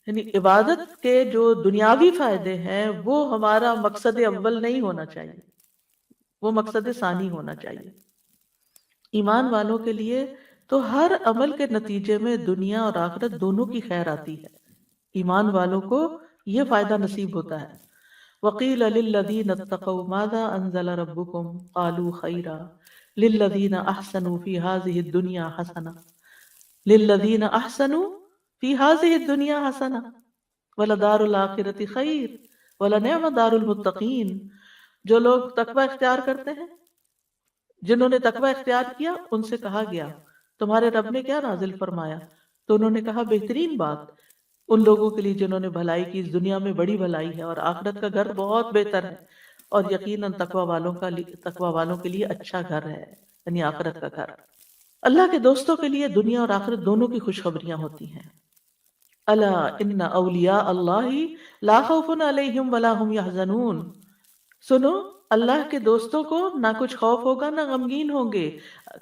یعنی عبادت کے جو دنیاوی فائدے ہیں وہ ہمارا مقصد اول نہیں ہونا چاہیے، وہ مقصد ثانی ہونا چاہیے۔ ایمان والوں کے لیے تو ہر عمل کے نتیجے میں دنیا اور آخرت دونوں کی خیر آتی ہے، ایمان والوں کو یہ فائدہ نصیب ہوتا ہے۔ وَقِيلَ لِلَّذِينَ اتَّقَوْا مَاذَا أَنزَلَ رَبُّكُمْ قَالُوا خَيْرًا لِلَّذِينَ أَحْسَنُوا فِي هَذِهِ الدُّنْيَا حَسَنَةٌ لِلَّذِينَ أَحْسَنُوا فِي هَذِهِ الدُّنْيَا حَسَنَةٌ وَلَدَارُ الْآخِرَةِ خَيْرٌ وَلَنِعْمَ دَارُ الْمُتَّقِينَ۔ جو لوگ تقوی اختیار کرتے ہیں، جنہوں نے تقوی اختیار کیا، ان سے کہا گیا تمہارے رب نے کیا نازل فرمایا؟ تو انہوں نے کہا بہترین بات ان لوگوں کے لیے جنہوں نے بھلائی کی، اس دنیا میں بڑی بھلائی ہے اور آخرت کا گھر بہت بہتر ہے، اور یقیناً تقوی والوں کے لیے اچھا گھر ہے، یعنی آخرت کا گھر۔ اللہ کے دوستوں کے لیے دنیا اور آخرت دونوں کی خوشخبریاں ہوتی ہیں. الا ان اولیاء اللہ لا خوف علیہم ولا هم یحزنون. سنو، اللہ کے دوستوں کو نہ کچھ خوف ہوگا نہ غمگین ہوں گے.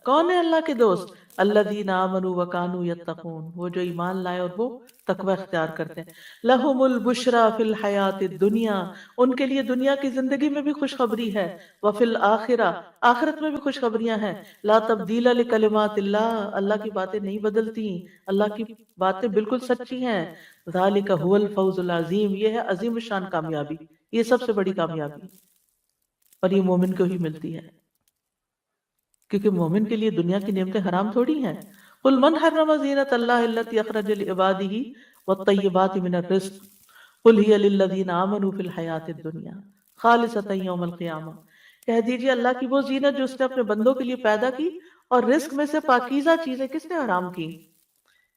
کون ہے اللہ کے دوست؟ الذین آمنوا وکانوا یتقون، وہ جو ایمان لائے اور وہ تقوی اختیار کرتے ہیں. لہم البشری فی الحیات الدنیا، ان کے لیے دنیا کی زندگی میں بھی خوشخبری ہے. وفی الآخرہ، آخرت میں بھی خوشخبریاں ہیں. لا تبدیل لکلمات اللہ، اللہ کی باتیں نہیں بدلتی، اللہ کی باتیں بالکل سچی ہیں. ذالک هو الفوز العظیم، یہ ہے عظیم الشان کامیابی، یہ سب سے بڑی کامیابی، اور یہ مومن کو ہی ملتی ہے، کیونکہ مومن کے لیے دنیا کی نعمتیں حرام تھوڑی ہیں. قل من حرم زینۃ اللہ التی اخرج لعبادہ والطیبات من الرزق قل ہی للذین آمنوا فی الحیاۃ الدنیا خالصۃ یوم القیامہ. کہہ دیجیے اللہ کی وہ زینت جو اس نے اپنے بندوں کے لیے پیدا کی اور رزق میں سے پاکیزہ چیزیں کس نے حرام کی.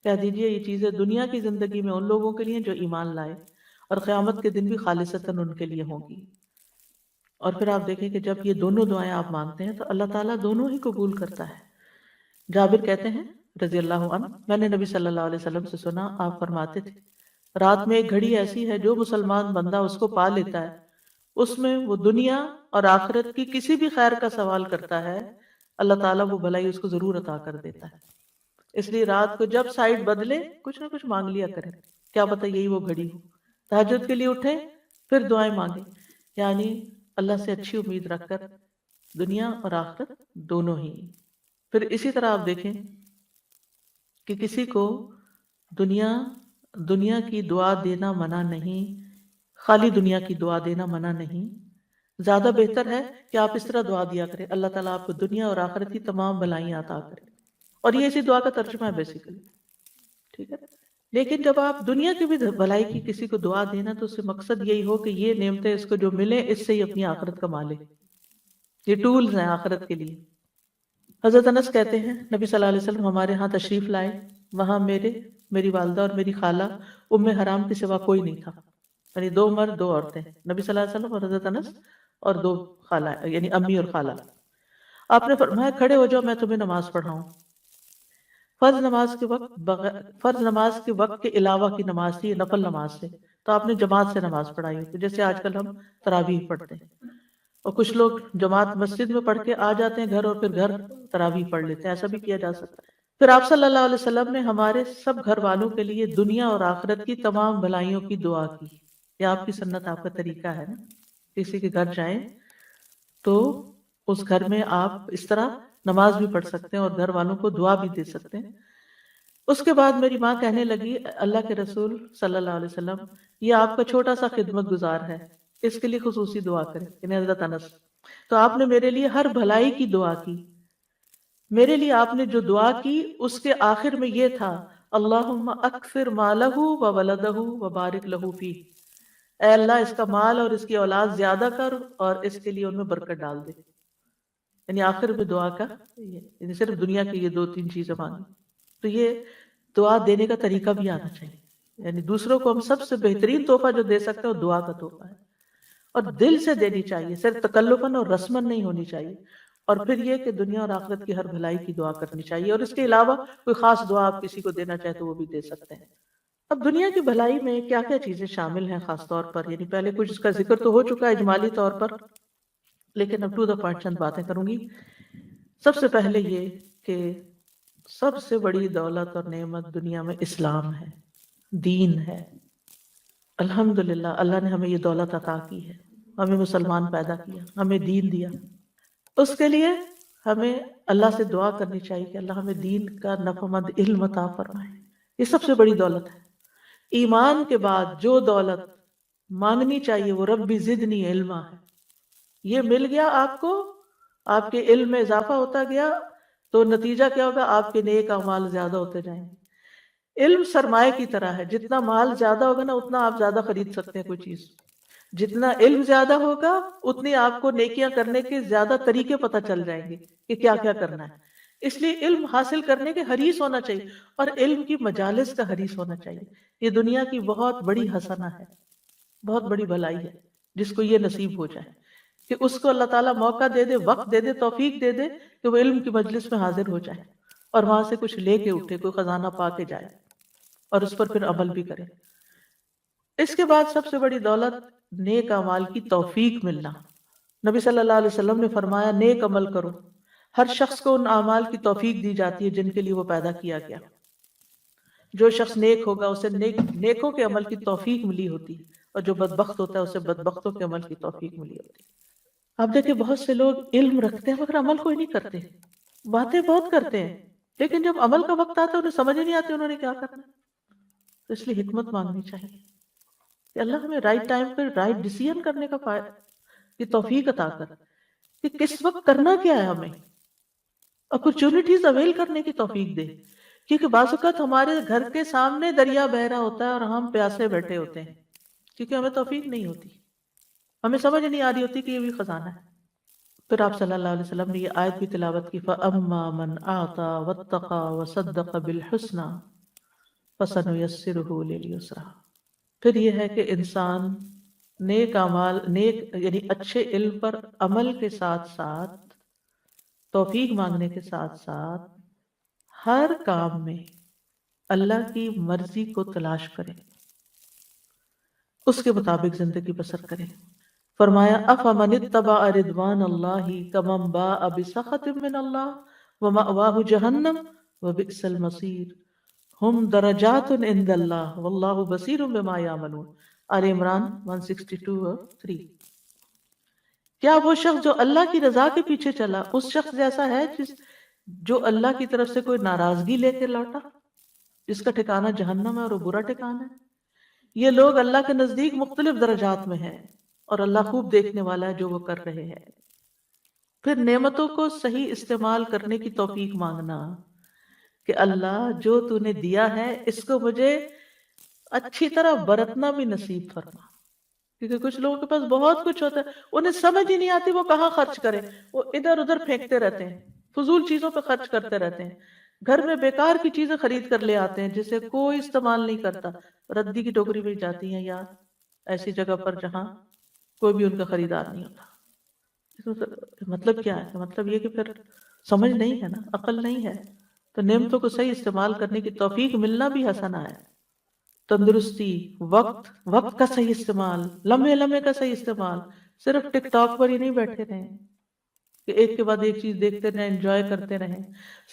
کہہ دیجیے یہ چیزیں دنیا کی زندگی میں ان لوگوں کے لیے جو ایمان لائے، اور قیامت کے دن بھی خالصتاً ان کے لیے ہوں گی. اور پھر آپ دیکھیں کہ جب یہ دونوں دعائیں آپ مانگتے ہیں تو اللہ تعالیٰ دونوں ہی قبول کرتا ہے. جابر کہتے ہیں رضی اللہ عنہ، میں نے نبی صلی اللہ علیہ وسلم سے سنا، آپ فرماتے تھے رات میں ایک گھڑی ایسی ہے جو مسلمان بندہ اس کو پا لیتا ہے، اس میں وہ دنیا اور آخرت کی کسی بھی خیر کا سوال کرتا ہے، اللہ تعالیٰ وہ بھلائی اس کو ضرور عطا کر دیتا ہے. اس لیے رات کو جب سائیڈ بدلے کچھ نہ کچھ مانگ لیا کریں، کیا پتہ یہی وہ گھڑی ہو. تہجد کے لیے اٹھیں پھر دعائیں مانگیں، یعنی اللہ سے اچھی امید رکھ کر دنیا اور آخرت دونوں ہی. پھر اسی طرح آپ دیکھیں کہ کسی کو دنیا کی دعا دینا منع نہیں، خالی دنیا کی دعا دینا منع نہیں. زیادہ بہتر ہے کہ آپ اس طرح دعا دیا کریں، اللہ تعالیٰ آپ کو دنیا اور آخرت کی تمام بھلائیاں عطا کرے. اور یہ اسی دعا کا ترجمہ ہے بیسیکلی، ٹھیک ہے. لیکن جب آپ دنیا کی بھی بھلائی کی کسی کو دعا دینا تو اس سے مقصد یہی ہو کہ یہ نعمتیں اس کو جو ملے اس سے ہی اپنی آخرت کما لے. یہ ٹولز ہیں آخرت کے لیے. حضرت انس کہتے ہیں نبی صلی اللہ علیہ وسلم ہمارے ہاں تشریف لائے، وہاں میری والدہ اور میری خالہ ام حرام کے سوا کوئی نہیں تھا، یعنی 2 مرد 2 عورتیں، نبی صلی اللہ علیہ وسلم اور حضرت انس اور 2 خالہ، یعنی امی اور خالہ. آپ نے فرمایا کھڑے ہو جاؤ میں تمہیں نماز پڑھاؤں. فرض نماز کے وقت کے علاوہ کی نماز تھی، نفل نماز سے، تو آپ نے جماعت سے نماز پڑھائی ہوتی، جیسے آج کل ہم تراویح پڑھتے ہیں، اور کچھ لوگ جماعت مسجد میں پڑھ کے آ جاتے ہیں گھر اور پھر گھر تراویح پڑھ لیتے ہیں، ایسا بھی کیا جا سکتا ہے. پھر آپ صلی اللہ علیہ وسلم نے ہمارے سب گھر والوں کے لیے دنیا اور آخرت کی تمام بھلائیوں کی دعا کی. یہ آپ کی سنت، آپ کا طریقہ ہے نا. کسی کے گھر جائیں تو اس گھر میں آپ اس طرح نماز بھی پڑھ سکتے ہیں اور گھر والوں کو دعا بھی دے سکتے ہیں. اس کے بعد میری ماں کہنے لگی اللہ کے رسول صلی اللہ علیہ وسلم یہ آپ کا چھوٹا سا خدمت گزار ہے، اس کے لیے خصوصی دعا کریں، یعنی حضرت انس. تو آپ نے میرے لیے ہر بھلائی کی دعا کی. میرے لیے آپ نے جو دعا کی اس کے آخر میں یہ تھا اللہم اکثر مالہ و ولدہ و بارک لہ فیہ، اے اللہ اس کا مال اور اس کی اولاد زیادہ کر اور اس کے لیے ان میں برکت ڈال دے. یعنی آخر میں دعا کا یعنی صرف دنیا کی یہ 2-3 چیزیں مانگی. تو یہ دعا دینے کا طریقہ بھی آنا چاہیے، یعنی دوسروں کو ہم سب سے بہترین تحفہ جو دے سکتے ہیں وہ دعا کا تحفہ ہے، اور دل سے دینی چاہیے، صرف تکلفاً اور رسماً نہیں ہونی چاہیے. اور پھر یہ کہ دنیا اور آخرت کی ہر بھلائی کی دعا کرنی چاہیے، اور اس کے علاوہ کوئی خاص دعا آپ کسی کو دینا چاہے تو وہ بھی دے سکتے ہیں. اب دنیا کی بھلائی میں کیا کیا چیزیں شامل ہیں خاص طور پر، یعنی پہلے کچھ اس کا ذکر تو ہو چکا ہے اجمالی طور پر، لیکن اب ٹو دا پوائنٹ چند باتیں کروں گی. سب سے پہلے یہ کہ سب سے بڑی دولت اور نعمت دنیا میں اسلام ہے، دین ہے. الحمدللہ اللہ نے ہمیں یہ دولت عطا کی ہے، ہمیں مسلمان پیدا کیا، ہمیں دین دیا. اس کے لیے ہمیں اللہ سے دعا کرنی چاہیے کہ اللہ ہمیں دین کا نفعمند علم عطا فرمائے. یہ سب سے بڑی دولت ہے. ایمان کے بعد جو دولت مانگنی چاہیے وہ ربی زدنی علما ہے. یہ مل گیا آپ کو، آپ کے علم میں اضافہ ہوتا گیا تو نتیجہ کیا ہوگا، آپ کے نیک اعمال زیادہ ہوتے جائیں گے. علم سرمائے کی طرح ہے، جتنا مال زیادہ ہوگا نا اتنا آپ زیادہ خرید سکتے ہیں کوئی چیز. جتنا علم زیادہ ہوگا اتنی آپ کو نیکیاں کرنے کے زیادہ طریقے پتہ چل جائیں گے کہ کیا کیا کرنا ہے. اس لیے علم حاصل کرنے کے حریص ہونا چاہیے، اور علم کی مجالس کا حریص ہونا چاہیے. یہ دنیا کی بہت بڑی حسنہ ہے، بہت بڑی بھلائی ہے جس کو یہ نصیب ہو جائے کہ اس کو اللہ تعالیٰ موقع دے دے، وقت دے دے، توفیق دے دے کہ وہ علم کی مجلس میں حاضر ہو جائے اور وہاں سے کچھ لے کے اٹھے، کوئی خزانہ پا کے جائے اور اس پر پھر عمل بھی کرے۔ اس کے بعد سب سے بڑی دولت نیک اعمال کی توفیق ملنا۔ نبی صلی اللہ علیہ وسلم نے فرمایا نیک عمل کرو، ہر شخص کو ان اعمال کی توفیق دی جاتی ہے جن کے لیے وہ پیدا کیا گیا۔ جو شخص نیک ہوگا اسے نیکوں کے عمل کی توفیق ملی ہوتی ہے، اور جو بدبخت ہوتا ہے اسے بدبختوں کے عمل کی توفیق ملی ہوتی ہے۔ آپ دیکھیں بہت سے لوگ علم رکھتے ہیں مگر عمل کوئی نہیں کرتے، باتیں بہت کرتے ہیں لیکن جب عمل کا وقت آتا ہے انہیں سمجھ ہی نہیں آتی انہوں نے کیا کرنا۔ تو اس لیے حکمت مانگنی چاہیے کہ اللہ ہمیں رائٹ ٹائم پہ رائٹ ڈیسیژن کرنے کا کی توفیق عطا کر، کہ کس وقت کرنا کیا ہے، ہمیں اپرچونٹیز اویل کرنے کی توفیق دے۔ کیونکہ بعض اوقات ہمارے گھر کے سامنے دریا بہہ رہا ہوتا ہے اور ہم پیاسے بیٹھے ہوتے ہیں کیونکہ ہمیں توفیق نہیں ہوتی، ہمیں سمجھ نہیں آ رہی ہوتی کہ یہ بھی خزانہ ہے۔ پھر آپ صلی اللہ علیہ وسلم نے یہ آیت بھی تلاوت کی، فَأَمَّا مَنْ أَعْطَى وَاتَّقَى وَصَدَّقَ بِالْحُسْنَى فَسَنُيَسِّرُهُ لِلْيُسْرَى۔ پھر یہ ہے کہ انسان نیک اعمال، نیک یعنی اچھے علم پر عمل کے ساتھ ساتھ، توفیق مانگنے کے ساتھ ساتھ ہر کام میں اللہ کی مرضی کو تلاش کرے، اس کے مطابق زندگی بسر کرے۔ فرمایا افمن اتبع رضوان اللہ کمن باء بسخط من اللہ ومأواہ جہنم وبئس المصیر ہم درجات عند اللہ واللہ بصیر بما یعملون۔ آل عمران 162:3۔ کیا وہ شخص جو اللہ کی رضا کے پیچھے چلا اس شخص جیسا ہے جو اللہ کی طرف سے کوئی ناراضگی لے کے لوٹا، جس کا ٹھکانہ جہنم ہے اور وہ برا ٹھکانہ ہے؟ یہ لوگ اللہ کے نزدیک مختلف درجات میں ہیں اور اللہ خوب دیکھنے والا ہے جو وہ کر رہے ہیں۔ پھر نعمتوں کو صحیح استعمال کرنے کی توفیق مانگنا کہ اللہ جو تو نے دیا ہے اس کو مجھے اچھی طرح برتنا بھی نصیب فرما۔ کیونکہ کچھ لوگوں کے پاس بہت کچھ ہوتا ہے، انہیں سمجھ ہی نہیں آتی وہ کہاں خرچ کریں، وہ ادھر ادھر پھینکتے رہتے ہیں، فضول چیزوں پہ خرچ کرتے رہتے ہیں، گھر میں بیکار کی چیزیں خرید کر لے آتے ہیں جسے کوئی استعمال نہیں کرتا، ردی کی ٹوکری میں جاتی ہیں یا ایسی جگہ پر جہاں کوئی بھی ان کا خریدار نہیں ہوتا۔ مطلب کیا ہے؟ مطلب یہ کہ پھر سمجھ نہیں ہے نا، عقل نہیں ہے۔ تو نعمتوں کو صحیح استعمال کرنے کی توفیق ملنا بھی حسنہ ہے۔ تندرستی، وقت کا صحیح استعمال، لمحے لمحے کا صحیح استعمال، صرف ٹک ٹاک پر ہی نہیں بیٹھے رہیں کہ ایک کے بعد ایک چیز دیکھتے رہیں، انجوائے کرتے رہیں،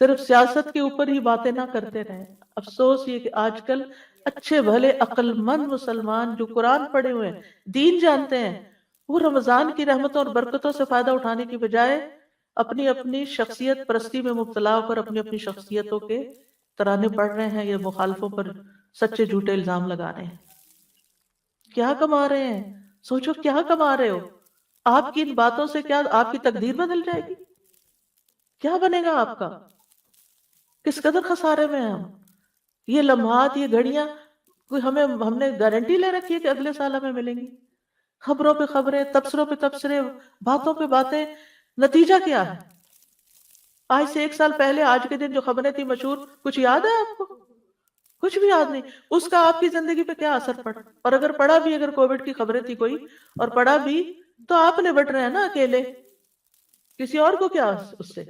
صرف سیاست کے اوپر ہی باتیں نہ کرتے رہیں۔ افسوس یہ کہ آج کل اچھے بھلے عقل مند مسلمان جو قرآن پڑھے ہوئے ہیں، دین جانتے ہیں، وہ رمضان کی رحمتوں اور برکتوں سے فائدہ اٹھانے کی بجائے اپنی اپنی شخصیت پرستی میں مبتلا ہو کر اپنی اپنی شخصیتوں کے ترانے پڑھ رہے ہیں یا مخالفوں پر سچے جھوٹے الزام لگا رہے ہیں۔ کیا کما رہے ہیں؟ سوچو کیا کما رہے ہو؟ آپ کی ان باتوں سے کیا آپ کی تقدیر بدل جائے گی؟ کیا بنے گا آپ کا؟ کس قدر خسارے میں ہیں ہم؟ یہ لمحات، یہ گھڑیاں کوئی ہم نے گارنٹی لے رکھی ہے کہ اگلے سال ہمیں ملیں گی؟ خبروں پہ خبریں، تبصروں پہ تبصرے، باتوں پہ باتیں، نتیجہ کیا ہے؟ آج سے 1 سال پہلے آج کے دن جو خبریں تھی مشہور، کچھ یاد ہے آپ کو؟ کچھ بھی یاد نہیں۔ اس کا آپ کی زندگی پہ کیا اثر پڑا؟ اور اگر پڑا بھی، اگر کووڈ کی خبریں تھی کوئی اور پڑا بھی، تو آپ نے بٹ رہے ہیں نا اکیلے، کسی اور کو کیا اس سے؟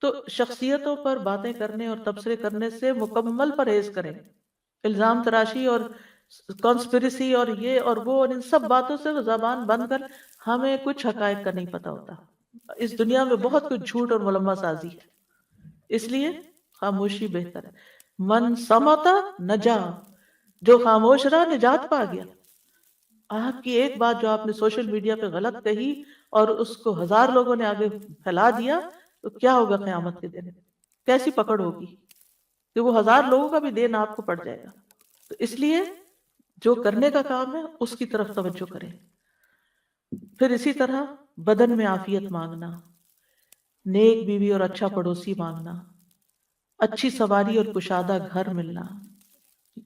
تو شخصیتوں پر باتیں کرنے اور تبصرے کرنے سے مکمل پرہیز کریں۔ الزام تراشی اور کانسپریسی اور یہ اور وہ اور ان سب باتوں سے زبان بند کر، ہمیں کچھ حقائق کا نہیں پتا ہوتا۔ اس دنیا میں بہت کچھ جھوٹ اور ملمہ سازی ہے، اس لیے خاموشی بہتر ہے۔ من سمتا نجا، جو خاموش رہا نجات پا گیا۔ آپ کی ایک بات جو آپ نے سوشل میڈیا پہ غلط کہی اور اس کو 1000 لوگوں نے آگے پھیلا دیا، تو کیا ہوگا قیامت کے دن؟ کیسی پکڑ ہوگی کہ وہ 1000 لوگوں کا بھی دین آپ کو پڑ جائے گا۔ تو اس لیے جو کرنے کا کام ہے اس کی طرف توجہ کریں۔ پھر اسی طرح بدن میں عافیت مانگنا، نیک بیوی اور اچھا پڑوسی مانگنا، اچھی سواری اور کشادہ گھر ملنا،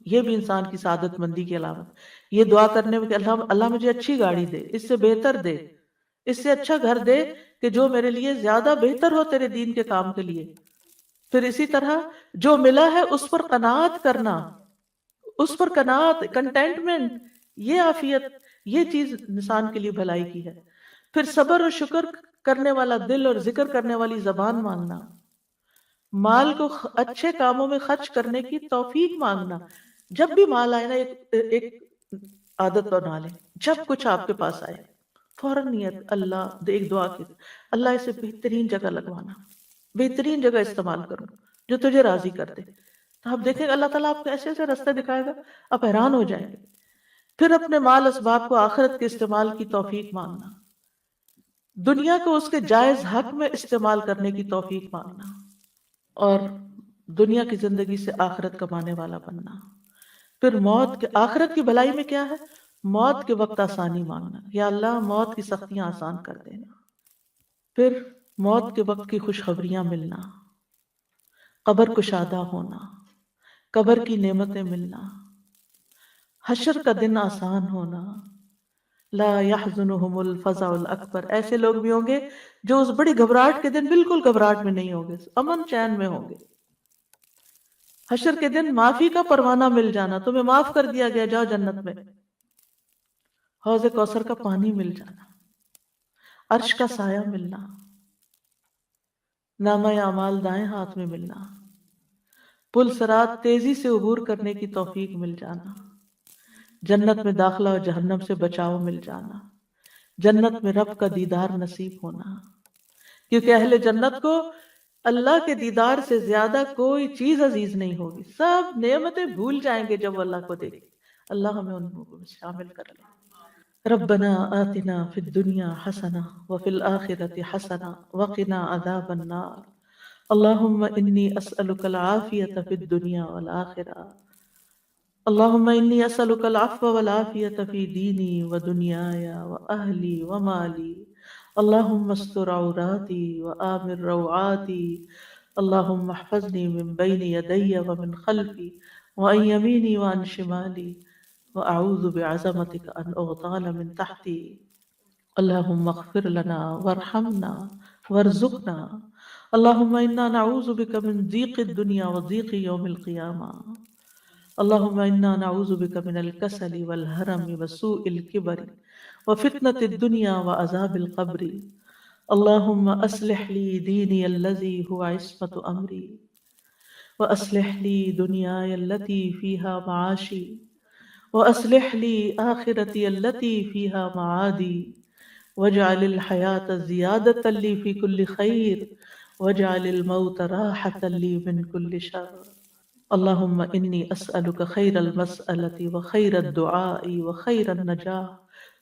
یہ بھی انسان کی سعادت مندی کی علامت۔ یہ دعا کرنے میں کہ اللہ مجھے اچھی گاڑی دے، اس سے بہتر دے، اس سے اچھا گھر دے کہ جو میرے لیے زیادہ بہتر ہو تیرے دین کے کام کے لیے۔ پھر اسی طرح جو ملا ہے اس پر قناعت کرنا، اس پر قناعت، کنٹینٹمنٹ، یہ عافیت، یہ چیز انسان کے لیے بھلائی کی ہے۔ پھر صبر اور شکر کرنے والا دل اور ذکر کرنے والی زبان مانگنا، مال کو اچھے کاموں میں خرچ کرنے کی توفیق مانگنا. جب بھی مال آئے نا ایک عادت بنا لیں، جب کچھ آپ کے پاس آئے فوراً نیت اللہ ایک دعا کی، اللہ اسے بہترین جگہ لگوانا، بہترین جگہ استعمال کروں جو تجھے راضی کر دے. تو آپ دیکھیں گے اللہ تعالیٰ آپ کو ایسے ایسے راستے دکھائے گا، آپ حیران ہو جائیں گے. پھر اپنے مال اسباب کو آخرت کے استعمال کی توفیق مانگنا، دنیا کو اس کے جائز حق میں استعمال کرنے کی توفیق مانگنا، اور دنیا کی زندگی سے آخرت کمانے والا بننا. پھر موت کے آخرت کی بھلائی میں کیا ہے؟ موت کے وقت آسانی مانگنا، یا اللہ موت کی سختیاں آسان کر دینا. پھر موت کے وقت کی خوشخبریاں ملنا، قبر کشادہ ہونا، قبر کی نعمتیں ملنا، حشر کا دن آسان ہونا. لا يحزنهم الفزع الاکبر، ایسے لوگ بھی ہوں گے جو اس بڑی گھبراہٹ کے دن بالکل گھبراہٹ میں نہیں ہوں گے، امن چین میں ہوں گے. حشر کے دن معافی کا پروانہ مل جانا، تمہیں معاف کر دیا گیا، جاؤ جنت میں. حوض کوثر کا پانی مل جانا، عرش کا سایہ ملنا، نامہ اعمال دائیں ہاتھ میں ملنا، پل صراط تیزی سے عبور کرنے کی توفیق مل جانا، جنت میں داخلہ اور جہنم سے بچاؤ مل جانا، جنت میں رب کا دیدار نصیب ہونا. کیونکہ اہل جنت کو اللہ کے دیدار سے زیادہ کوئی چیز عزیز نہیں ہوگی، سب نعمتیں بھول جائیں گے جب وہ اللہ کو دیکھیں. اللہ ہمیں ان لوگوں میں شامل کر لے. ربنا آتنا فی الدنیا حسنہ وفی الآخرة حسنہ وقنا عذاب النار. اللہم انی اسألک العافیة فی الدنیا والآخرة. اللہم انی اسألک العفو والعافیة فی دینی ودنیاي وأہلی ومالی. اللہم استر عوراتي وآمن روعاتي. اللہم احفظنی من بین یدی ومن خلفی وعن یمینی وعن شمالی وأعوذ بعظمتك أن أغتال من تحتي. اللهم اغفر لنا وارحمنا وارزقنا. اللهم إنا نعوذ بك من ضيق الدنيا وضيق يوم القيامة. اللهم إنا نعوذ بك من الكسل والهرم وسوء الكبر وفتنة الدنيا وعذاب القبر. اللهم أصلح لي ديني الذي هو عصمة أمري، وأصلح لي دنياي التي فيها معاشي، وأصلح لي آخرتي التي فيها معادي. واجعل الحياة زيادة لي في كل خير، واجعل الموت راحة لي من كل شر. اللهم إني أسألك خير المسألة وخير الدعاء وخير النجاح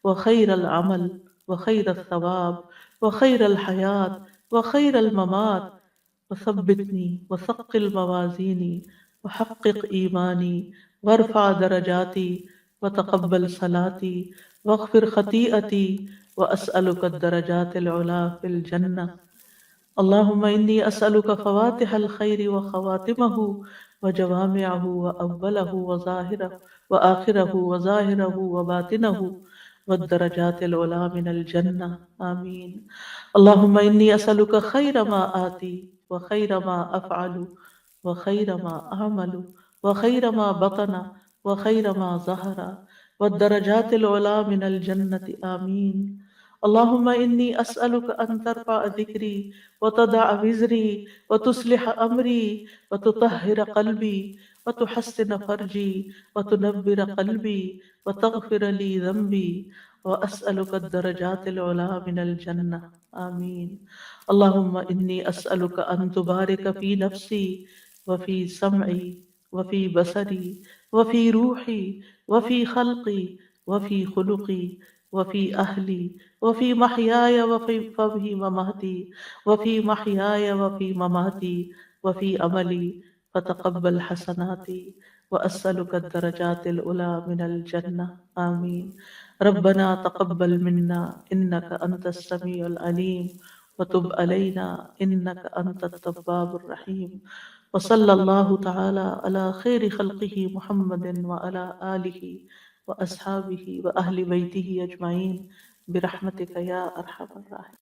وخير العمل وخير الثواب وخير الحياة وخير الممات. وثبتني وثقل موازيني وحقق إيماني وارفع درجاتي وتقبل صلاتي واغفر خطيئتي وأسألك الدرجات العلى في الجنة. اللهم إني أسألك فواتح الخير وخواتمه وجوامعه وأوله وظاهره وآخره وظاهره وباطنه والدرجات العلى من الجنة. آمين. اللهم إني أسألك خير ما آتي وخير ما أفعل وخير ما أعمل وخير ما بطن وخير ما ظهر والدرجات العلى من الجنة. آمين. اللهم إني أسألك أن ترفع ذكري وتضع وزري وتصلح أمري وتطهر قلبي وتحسن فرجي وتنبر قلبي وتغفر لي ذنبي وأسألك الدرجات العلى من الجنة. آمين. اللهم إني أسألك أن تبارك في نفسي وفي سمعي وفي بصري وفي روحي وفي خلقي وفي خلقي وفي أهلي وفي محياي وفي مماتي وفي محياي وفي مماتي وفي عملي فتقبل حسناتي وأسألك الدرجات الأولى من الجنة. آمين. ربنا تقبل منا إنك أنت السميع العليم وتب علينا إنك أنت التواب الرحيم. وصلى الله تعالى على خير خلقه محمد وعلى آله وأصحابه وأهل بيته أجمعين برحمتك يا أرحم الراحمين.